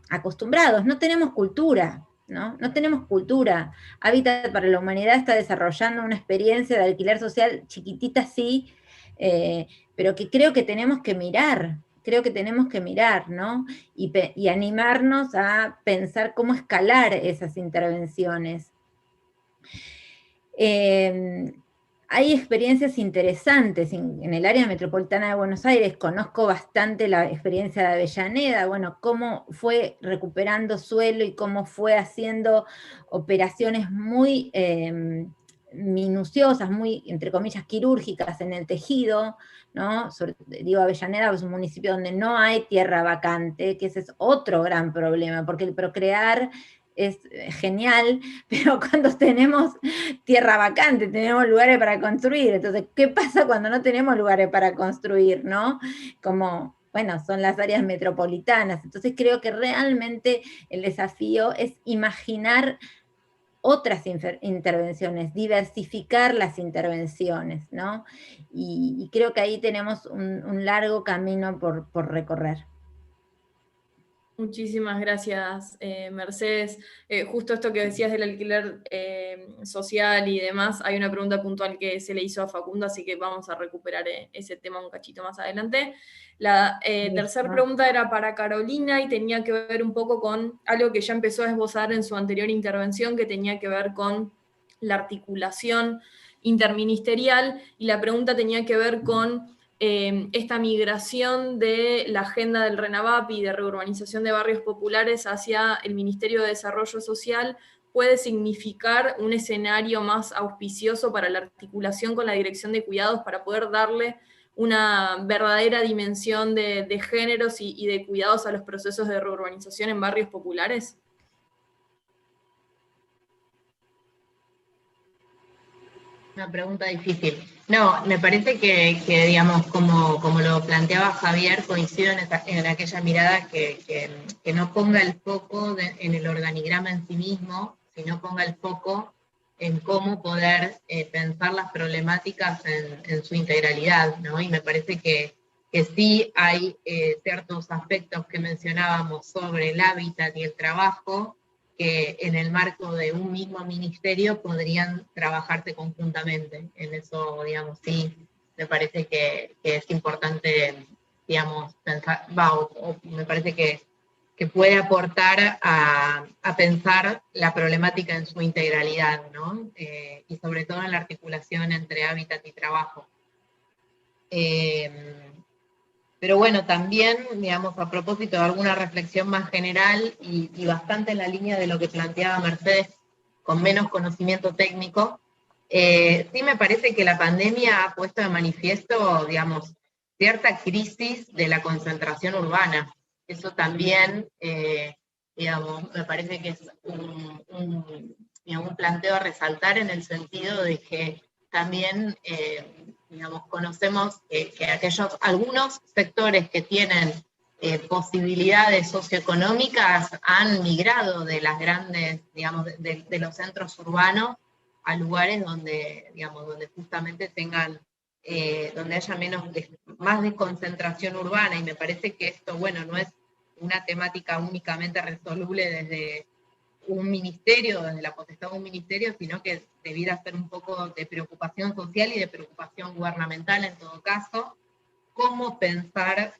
acostumbrados. No tenemos cultura ¿no? No tenemos cultura. Hábitat para la Humanidad está desarrollando una experiencia de alquiler social chiquitita, sí, pero que creo que tenemos que mirar, ¿no? Y animarnos a pensar cómo escalar esas intervenciones. Hay experiencias interesantes en el área metropolitana de Buenos Aires. Conozco bastante la experiencia de Avellaneda, bueno, cómo fue recuperando suelo y cómo fue haciendo operaciones muy minuciosas, muy, entre comillas, quirúrgicas en el tejido, ¿no? Digo, Avellaneda es un municipio donde no hay tierra vacante, que ese es otro gran problema, porque el procrear es genial, pero cuando tenemos tierra vacante, tenemos lugares para construir. Entonces, ¿qué pasa cuando no tenemos lugares para construir, no? Como, bueno, son las áreas metropolitanas. Entonces creo que realmente el desafío es imaginar otras intervenciones, diversificar las intervenciones, ¿no? Y creo que ahí tenemos un largo camino por recorrer. Muchísimas gracias, Mercedes. Justo esto que decías del alquiler social y demás, hay una pregunta puntual que se le hizo a Facundo, así que vamos a recuperar ese tema un cachito más adelante. La tercera pregunta era para Carolina y tenía que ver un poco con algo que ya empezó a esbozar en su anterior intervención, que tenía que ver con la articulación interministerial, y la pregunta tenía que ver con esta migración de la agenda del RENAVAP y de reurbanización de barrios populares hacia el Ministerio de Desarrollo Social puede significar un escenario más auspicioso para la articulación con la Dirección de Cuidados para poder darle una verdadera dimensión de géneros y de cuidados a los procesos de reurbanización en barrios populares. Una pregunta difícil. No, me parece que digamos, como lo planteaba Javier, coincido en aquella mirada que no ponga el foco en el organigrama en sí mismo, sino ponga el foco en cómo poder pensar las problemáticas en su integralidad, ¿no? Y me parece que sí hay ciertos aspectos que mencionábamos sobre el hábitat y el trabajo, que en el marco de un mismo ministerio podrían trabajarse conjuntamente. En eso, digamos, sí, me parece que es importante, digamos, pensar, me parece que puede aportar a pensar la problemática en su integralidad, ¿no? Y sobre todo en la articulación entre hábitat y trabajo. Pero bueno, también, digamos, a propósito de alguna reflexión más general y bastante en la línea de lo que planteaba Mercedes, con menos conocimiento técnico, sí me parece que la pandemia ha puesto de manifiesto, digamos, cierta crisis de la concentración urbana. Eso también, digamos, me parece que es un planteo a resaltar en el sentido de que también, digamos, conocemos que algunos sectores que tienen posibilidades socioeconómicas han migrado de las grandes, digamos, de los centros urbanos a lugares donde, digamos, donde justamente tengan, donde haya más desconcentración urbana, y me parece que esto, bueno, no es una temática únicamente resoluble desde un ministerio, desde la potestad de un ministerio, sino que debiera ser un poco de preocupación social y de preocupación gubernamental en todo caso, cómo pensar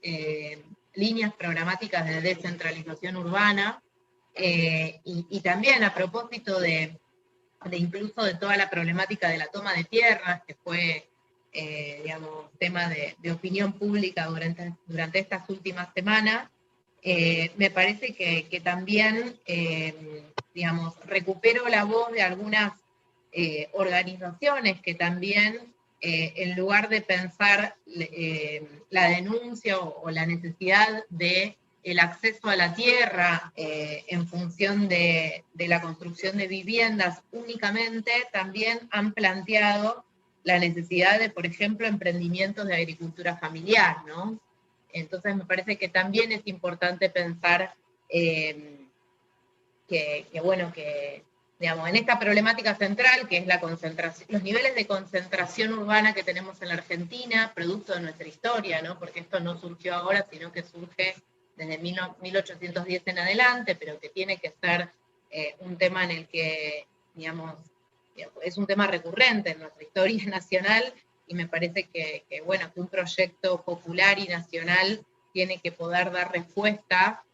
líneas programáticas de descentralización urbana, y también a propósito de incluso de toda la problemática de la toma de tierras, que fue, digamos, tema de opinión pública durante estas últimas semanas. Me parece que también, digamos, recupero la voz de algunas organizaciones que también, en lugar de pensar la denuncia o la necesidad de el acceso a la tierra en función de la construcción de viviendas únicamente, también han planteado la necesidad de, por ejemplo, emprendimientos de agricultura familiar, ¿no? Entonces me parece que también es importante pensar bueno, digamos, en esta problemática central, que es la concentración, los niveles de concentración urbana que tenemos en la Argentina, producto de nuestra historia, ¿no? Porque esto no surgió ahora, sino que surge desde 1810 en adelante, pero que tiene que ser un tema en el que, digamos, es un tema recurrente en nuestra historia nacional, y me parece que un proyecto popular y nacional tiene que poder dar respuesta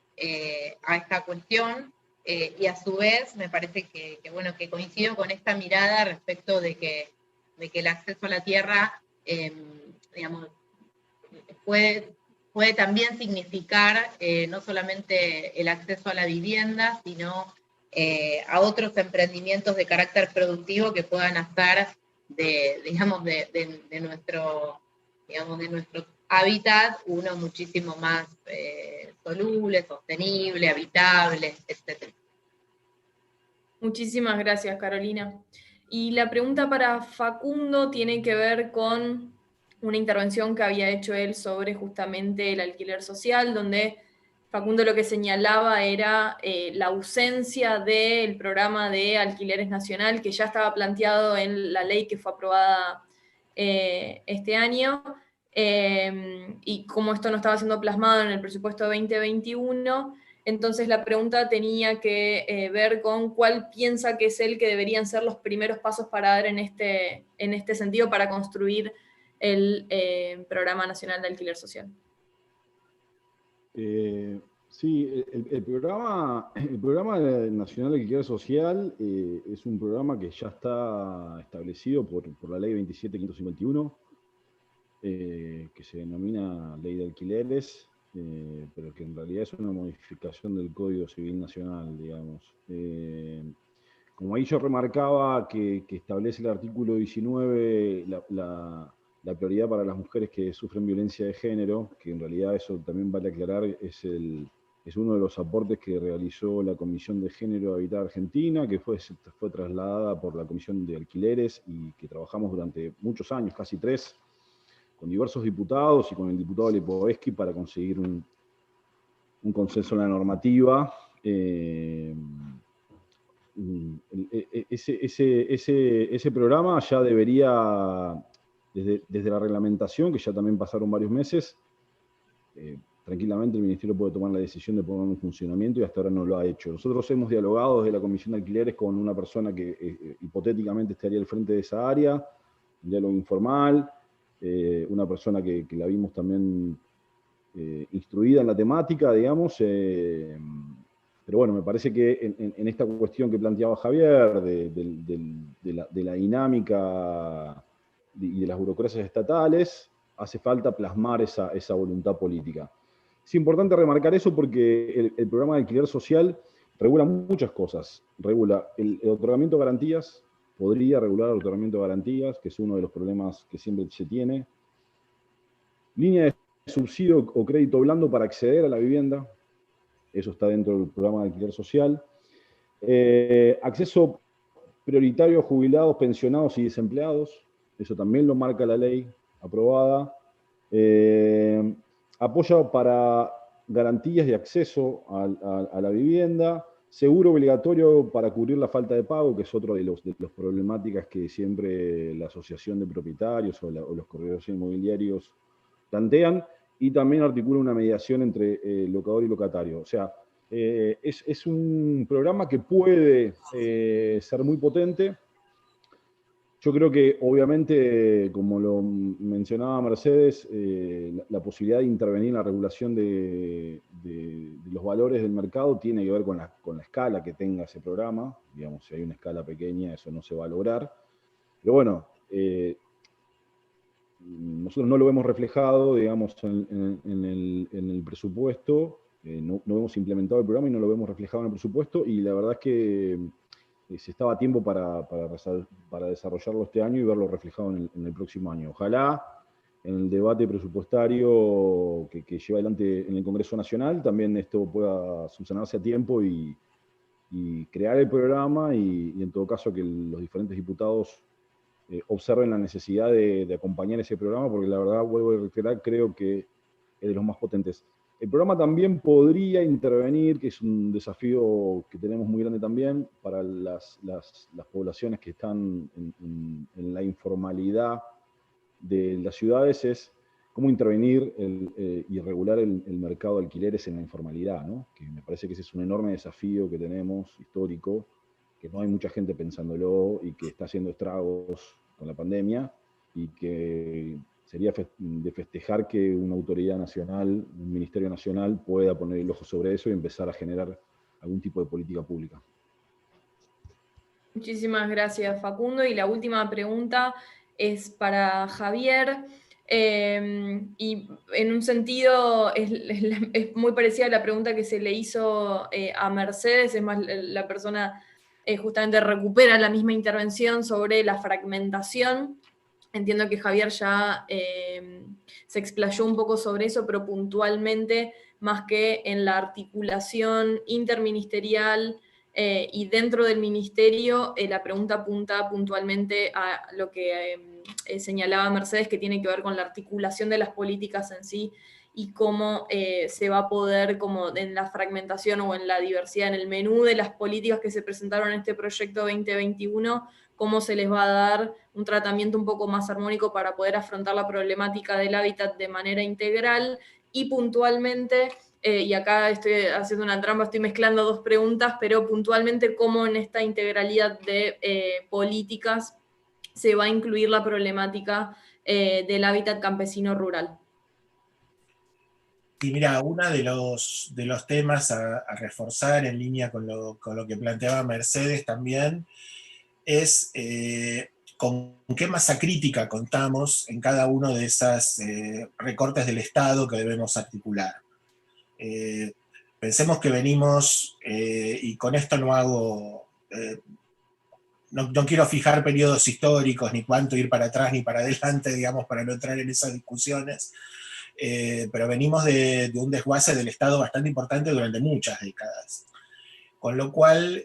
a esta cuestión, y a su vez me parece que coincido con esta mirada respecto de que el acceso a la tierra, digamos, puede también significar no solamente el acceso a la vivienda, sino a otros emprendimientos de carácter productivo que puedan hacer de nuestro hábitat uno muchísimo más soluble, sostenible, habitable, etc. Muchísimas gracias, Carolina. Y la pregunta para Facundo tiene que ver con una intervención que había hecho él sobre justamente el alquiler social, donde Facundo lo que señalaba era la ausencia del programa de alquileres nacional, que ya estaba planteado en la ley que fue aprobada este año, y como esto no estaba siendo plasmado en el presupuesto 2021, entonces la pregunta tenía que ver con cuál piensa que es el que deberían ser los primeros pasos para dar en este sentido para construir el Programa Nacional de Alquiler Social. Sí, el programa Nacional de Alquiler Social es un programa que ya está establecido por la Ley 27.551, que se denomina Ley de Alquileres, pero que en realidad es una modificación del Código Civil Nacional, digamos. Como ahí yo remarcaba que establece el artículo 19 la prioridad para las mujeres que sufren violencia de género, que en realidad eso también vale aclarar, es uno de los aportes que realizó la Comisión de Género de Habitat Argentina, que fue trasladada por la Comisión de Alquileres y que trabajamos durante muchos años, casi 3, con diversos diputados y con el diputado Lipovetsky para conseguir un consenso en la normativa. Ese programa ya debería, desde la reglamentación, que ya también pasaron varios meses, tranquilamente el Ministerio puede tomar la decisión de ponerlo en funcionamiento y hasta ahora no lo ha hecho. Nosotros hemos dialogado desde la Comisión de Alquileres con una persona que hipotéticamente estaría al frente de esa área, un diálogo informal, una persona que la vimos también instruida en la temática, digamos, pero bueno, me parece que en esta cuestión que planteaba Javier, de la dinámica y de las burocracias estatales, hace falta plasmar esa voluntad política. Es importante remarcar eso porque el programa de alquiler social regula muchas cosas. Regula el otorgamiento de garantías, podría regular el otorgamiento de garantías, que es uno de los problemas que siempre se tiene. Línea de subsidio o crédito blando para acceder a la vivienda, eso está dentro del programa de alquiler social. Acceso prioritario a jubilados, pensionados y desempleados, eso también lo marca la ley aprobada. Apoyo para garantías de acceso a la vivienda, seguro obligatorio para cubrir la falta de pago, que es otro de las problemáticas que siempre la asociación de propietarios o los corredores inmobiliarios plantean, y también articula una mediación entre locador y locatario. O sea, es un programa que puede ser muy potente. Yo creo que, obviamente, como lo mencionaba Mercedes, la posibilidad de intervenir en la regulación de los valores del mercado tiene que ver con la escala que tenga ese programa. Digamos, si hay una escala pequeña, eso no se va a lograr. Pero bueno, nosotros no lo vemos reflejado, digamos, en el presupuesto. No hemos implementado el programa y no lo vemos reflejado en el presupuesto. Y la verdad es que se estaba a tiempo para desarrollarlo este año y verlo reflejado en el próximo año. Ojalá en el debate presupuestario que lleva adelante en el Congreso Nacional también esto pueda subsanarse a tiempo y crear el programa y en todo caso que los diferentes diputados observen la necesidad de acompañar ese programa, porque la verdad, vuelvo a reiterar, creo que es de los más potentes. El programa también podría intervenir, que es un desafío que tenemos muy grande también, para las poblaciones que están en la informalidad de las ciudades, es cómo intervenir y regular el mercado de alquileres en la informalidad, ¿no? Que me parece que ese es un enorme desafío que tenemos, histórico, que no hay mucha gente pensándolo y que está haciendo estragos con la pandemia, y que sería de festejar que una autoridad nacional, un ministerio nacional, pueda poner el ojo sobre eso y empezar a generar algún tipo de política pública. Muchísimas gracias, Facundo. Y la última pregunta es para Javier. Y en un sentido es muy parecida a la pregunta que se le hizo a Mercedes, es más, la persona justamente recupera la misma intervención sobre la fragmentación. Entiendo que Javier ya se explayó un poco sobre eso, pero puntualmente, más que en la articulación interministerial y dentro del ministerio, la pregunta apunta puntualmente a lo que señalaba Mercedes, que tiene que ver con la articulación de las políticas en sí y cómo se va a poder, como en la fragmentación o en la diversidad, en el menú de las políticas que se presentaron en este proyecto 2021, cómo se les va a dar un tratamiento un poco más armónico para poder afrontar la problemática del hábitat de manera integral y puntualmente, y acá estoy haciendo una trampa, estoy mezclando dos preguntas, pero puntualmente cómo en esta integralidad de políticas se va a incluir la problemática del hábitat campesino rural. Y mira, uno de los temas a reforzar en línea con lo que planteaba Mercedes también es con qué masa crítica contamos en cada uno de esos recortes del Estado que debemos articular. Pensemos que venimos, y con esto no hago, no quiero fijar periodos históricos, ni cuánto ir para atrás ni para adelante, digamos, para no entrar en esas discusiones, pero venimos de un desguace del Estado bastante importante durante muchas décadas. Con lo cual,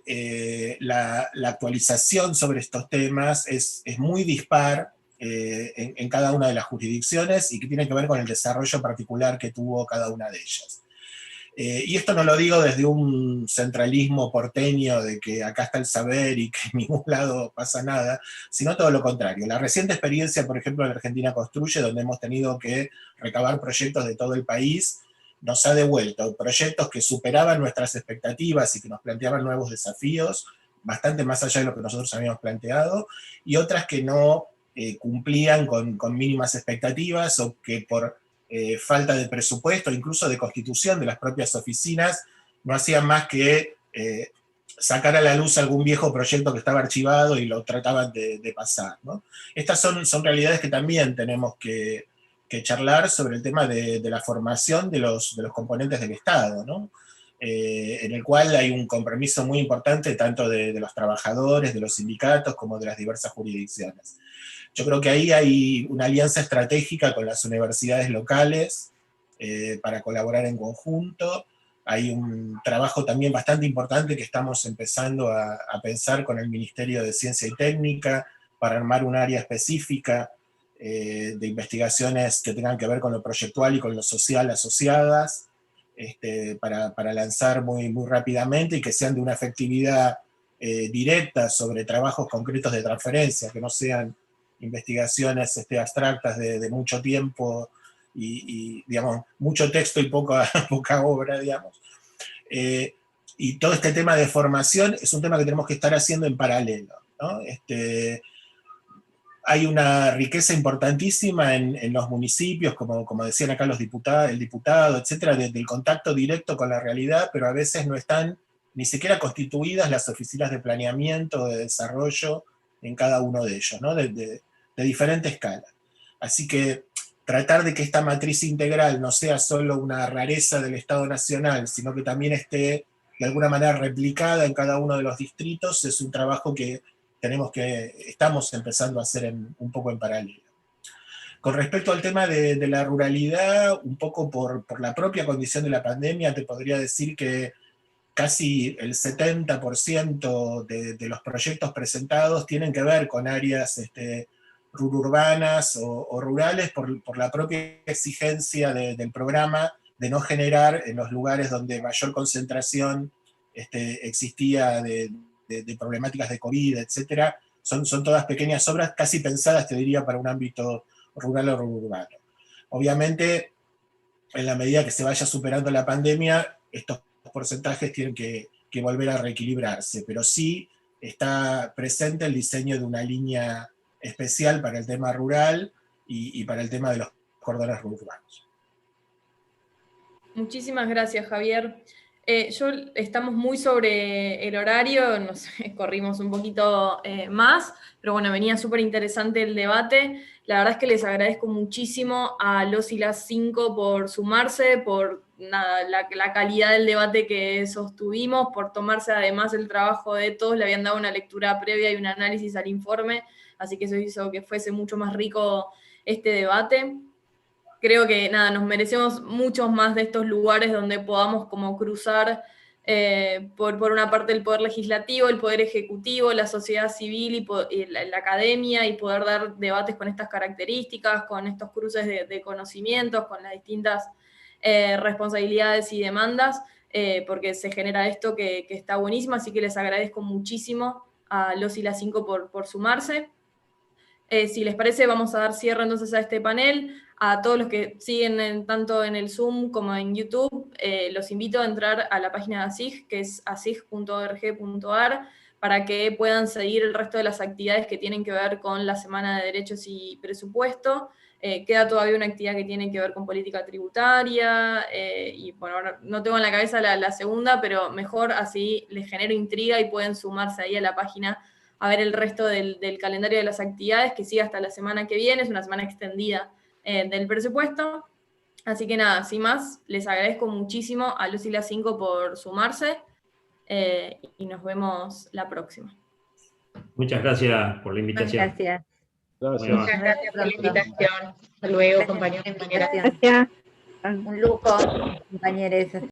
la actualización sobre estos temas es muy dispar en cada una de las jurisdicciones y que tiene que ver con el desarrollo particular que tuvo cada una de ellas. Y esto no lo digo desde un centralismo porteño de que acá está el saber y que en ningún lado pasa nada, sino todo lo contrario. La reciente experiencia, por ejemplo, en Argentina Construye, donde hemos tenido que recabar proyectos de todo el país, nos ha devuelto proyectos que superaban nuestras expectativas y que nos planteaban nuevos desafíos, bastante más allá de lo que nosotros habíamos planteado, y otras que no cumplían con mínimas expectativas o que por falta de presupuesto, incluso de constitución de las propias oficinas, no hacían más que sacar a la luz algún viejo proyecto que estaba archivado y lo trataban de pasar, ¿no? Estas son realidades que también tenemos que charlar sobre el tema de la formación de los componentes del Estado, ¿no? En el cual hay un compromiso muy importante tanto de los trabajadores, de los sindicatos, como de las diversas jurisdicciones. Yo creo que ahí hay una alianza estratégica con las universidades locales para colaborar en conjunto. Hay un trabajo también bastante importante que estamos empezando a pensar con el Ministerio de Ciencia y Técnica para armar un área específica de investigaciones que tengan que ver con lo proyectual y con lo social asociadas, para lanzar muy rápidamente y que sean de una efectividad directa sobre trabajos concretos de transferencia, que no sean investigaciones abstractas de mucho tiempo y digamos, mucho texto y poca obra, digamos. Y todo este tema de formación es un tema que tenemos que estar haciendo en paralelo, ¿no? Hay una riqueza importantísima en los municipios, como decían acá los diputados, el diputado, etcétera, del contacto directo con la realidad, pero a veces no están ni siquiera constituidas las oficinas de planeamiento, de desarrollo en cada uno de ellos, ¿no? De diferente escala. Así que tratar de que esta matriz integral no sea solo una rareza del Estado Nacional, sino que también esté de alguna manera replicada en cada uno de los distritos, es un trabajo que estamos empezando a hacer un poco en paralelo. Con respecto al tema de la ruralidad, un poco por la propia condición de la pandemia, te podría decir que casi el 70% de los proyectos presentados tienen que ver con áreas rururbanas o rurales por la propia exigencia del programa de no generar en los lugares donde mayor concentración existía de problemáticas de COVID, etcétera. Son todas pequeñas obras casi pensadas, te diría, para un ámbito rural o rural. Obviamente, en la medida que se vaya superando la pandemia, estos porcentajes tienen que volver a reequilibrarse, pero sí está presente el diseño de una línea especial para el tema rural y para el tema de los cordones urbanos. Muchísimas gracias, Javier. Estamos muy sobre el horario, nos corrimos un poquito más, pero bueno, venía súper interesante el debate. La verdad es que les agradezco muchísimo a los y las 5 por sumarse, por la calidad del debate que sostuvimos, por tomarse además el trabajo de todos, le habían dado una lectura previa y un análisis al informe, así que eso hizo que fuese mucho más rico este debate. Creo que nos merecemos muchos más de estos lugares donde podamos como cruzar por una parte el poder legislativo, el poder ejecutivo, la sociedad civil y la academia, y poder dar debates con estas características, con estos cruces de conocimientos, con las distintas responsabilidades y demandas, porque se genera esto que está buenísimo, así que les agradezco muchísimo a los y las 5 por sumarse. Si les parece, vamos a dar cierre entonces a este panel. A todos los que siguen tanto en el Zoom como en YouTube, los invito a entrar a la página de ASIG, que es asig.org.ar, para que puedan seguir el resto de las actividades que tienen que ver con la Semana de Derechos y Presupuesto. Queda todavía una actividad que tiene que ver con política tributaria, y bueno, ahora no tengo en la cabeza la segunda, pero mejor así les genero intriga y pueden sumarse ahí a la página a ver el resto del calendario de las actividades, que sigue hasta la semana que viene, es una semana extendida del presupuesto. Así que nada, sin más, les agradezco muchísimo a Luz y las 5 por sumarse, y nos vemos la próxima. Muchas gracias por la invitación. Gracias. Muchas gracias por la invitación. Hasta luego, compañeros. Gracias. Un lujo, compañeros.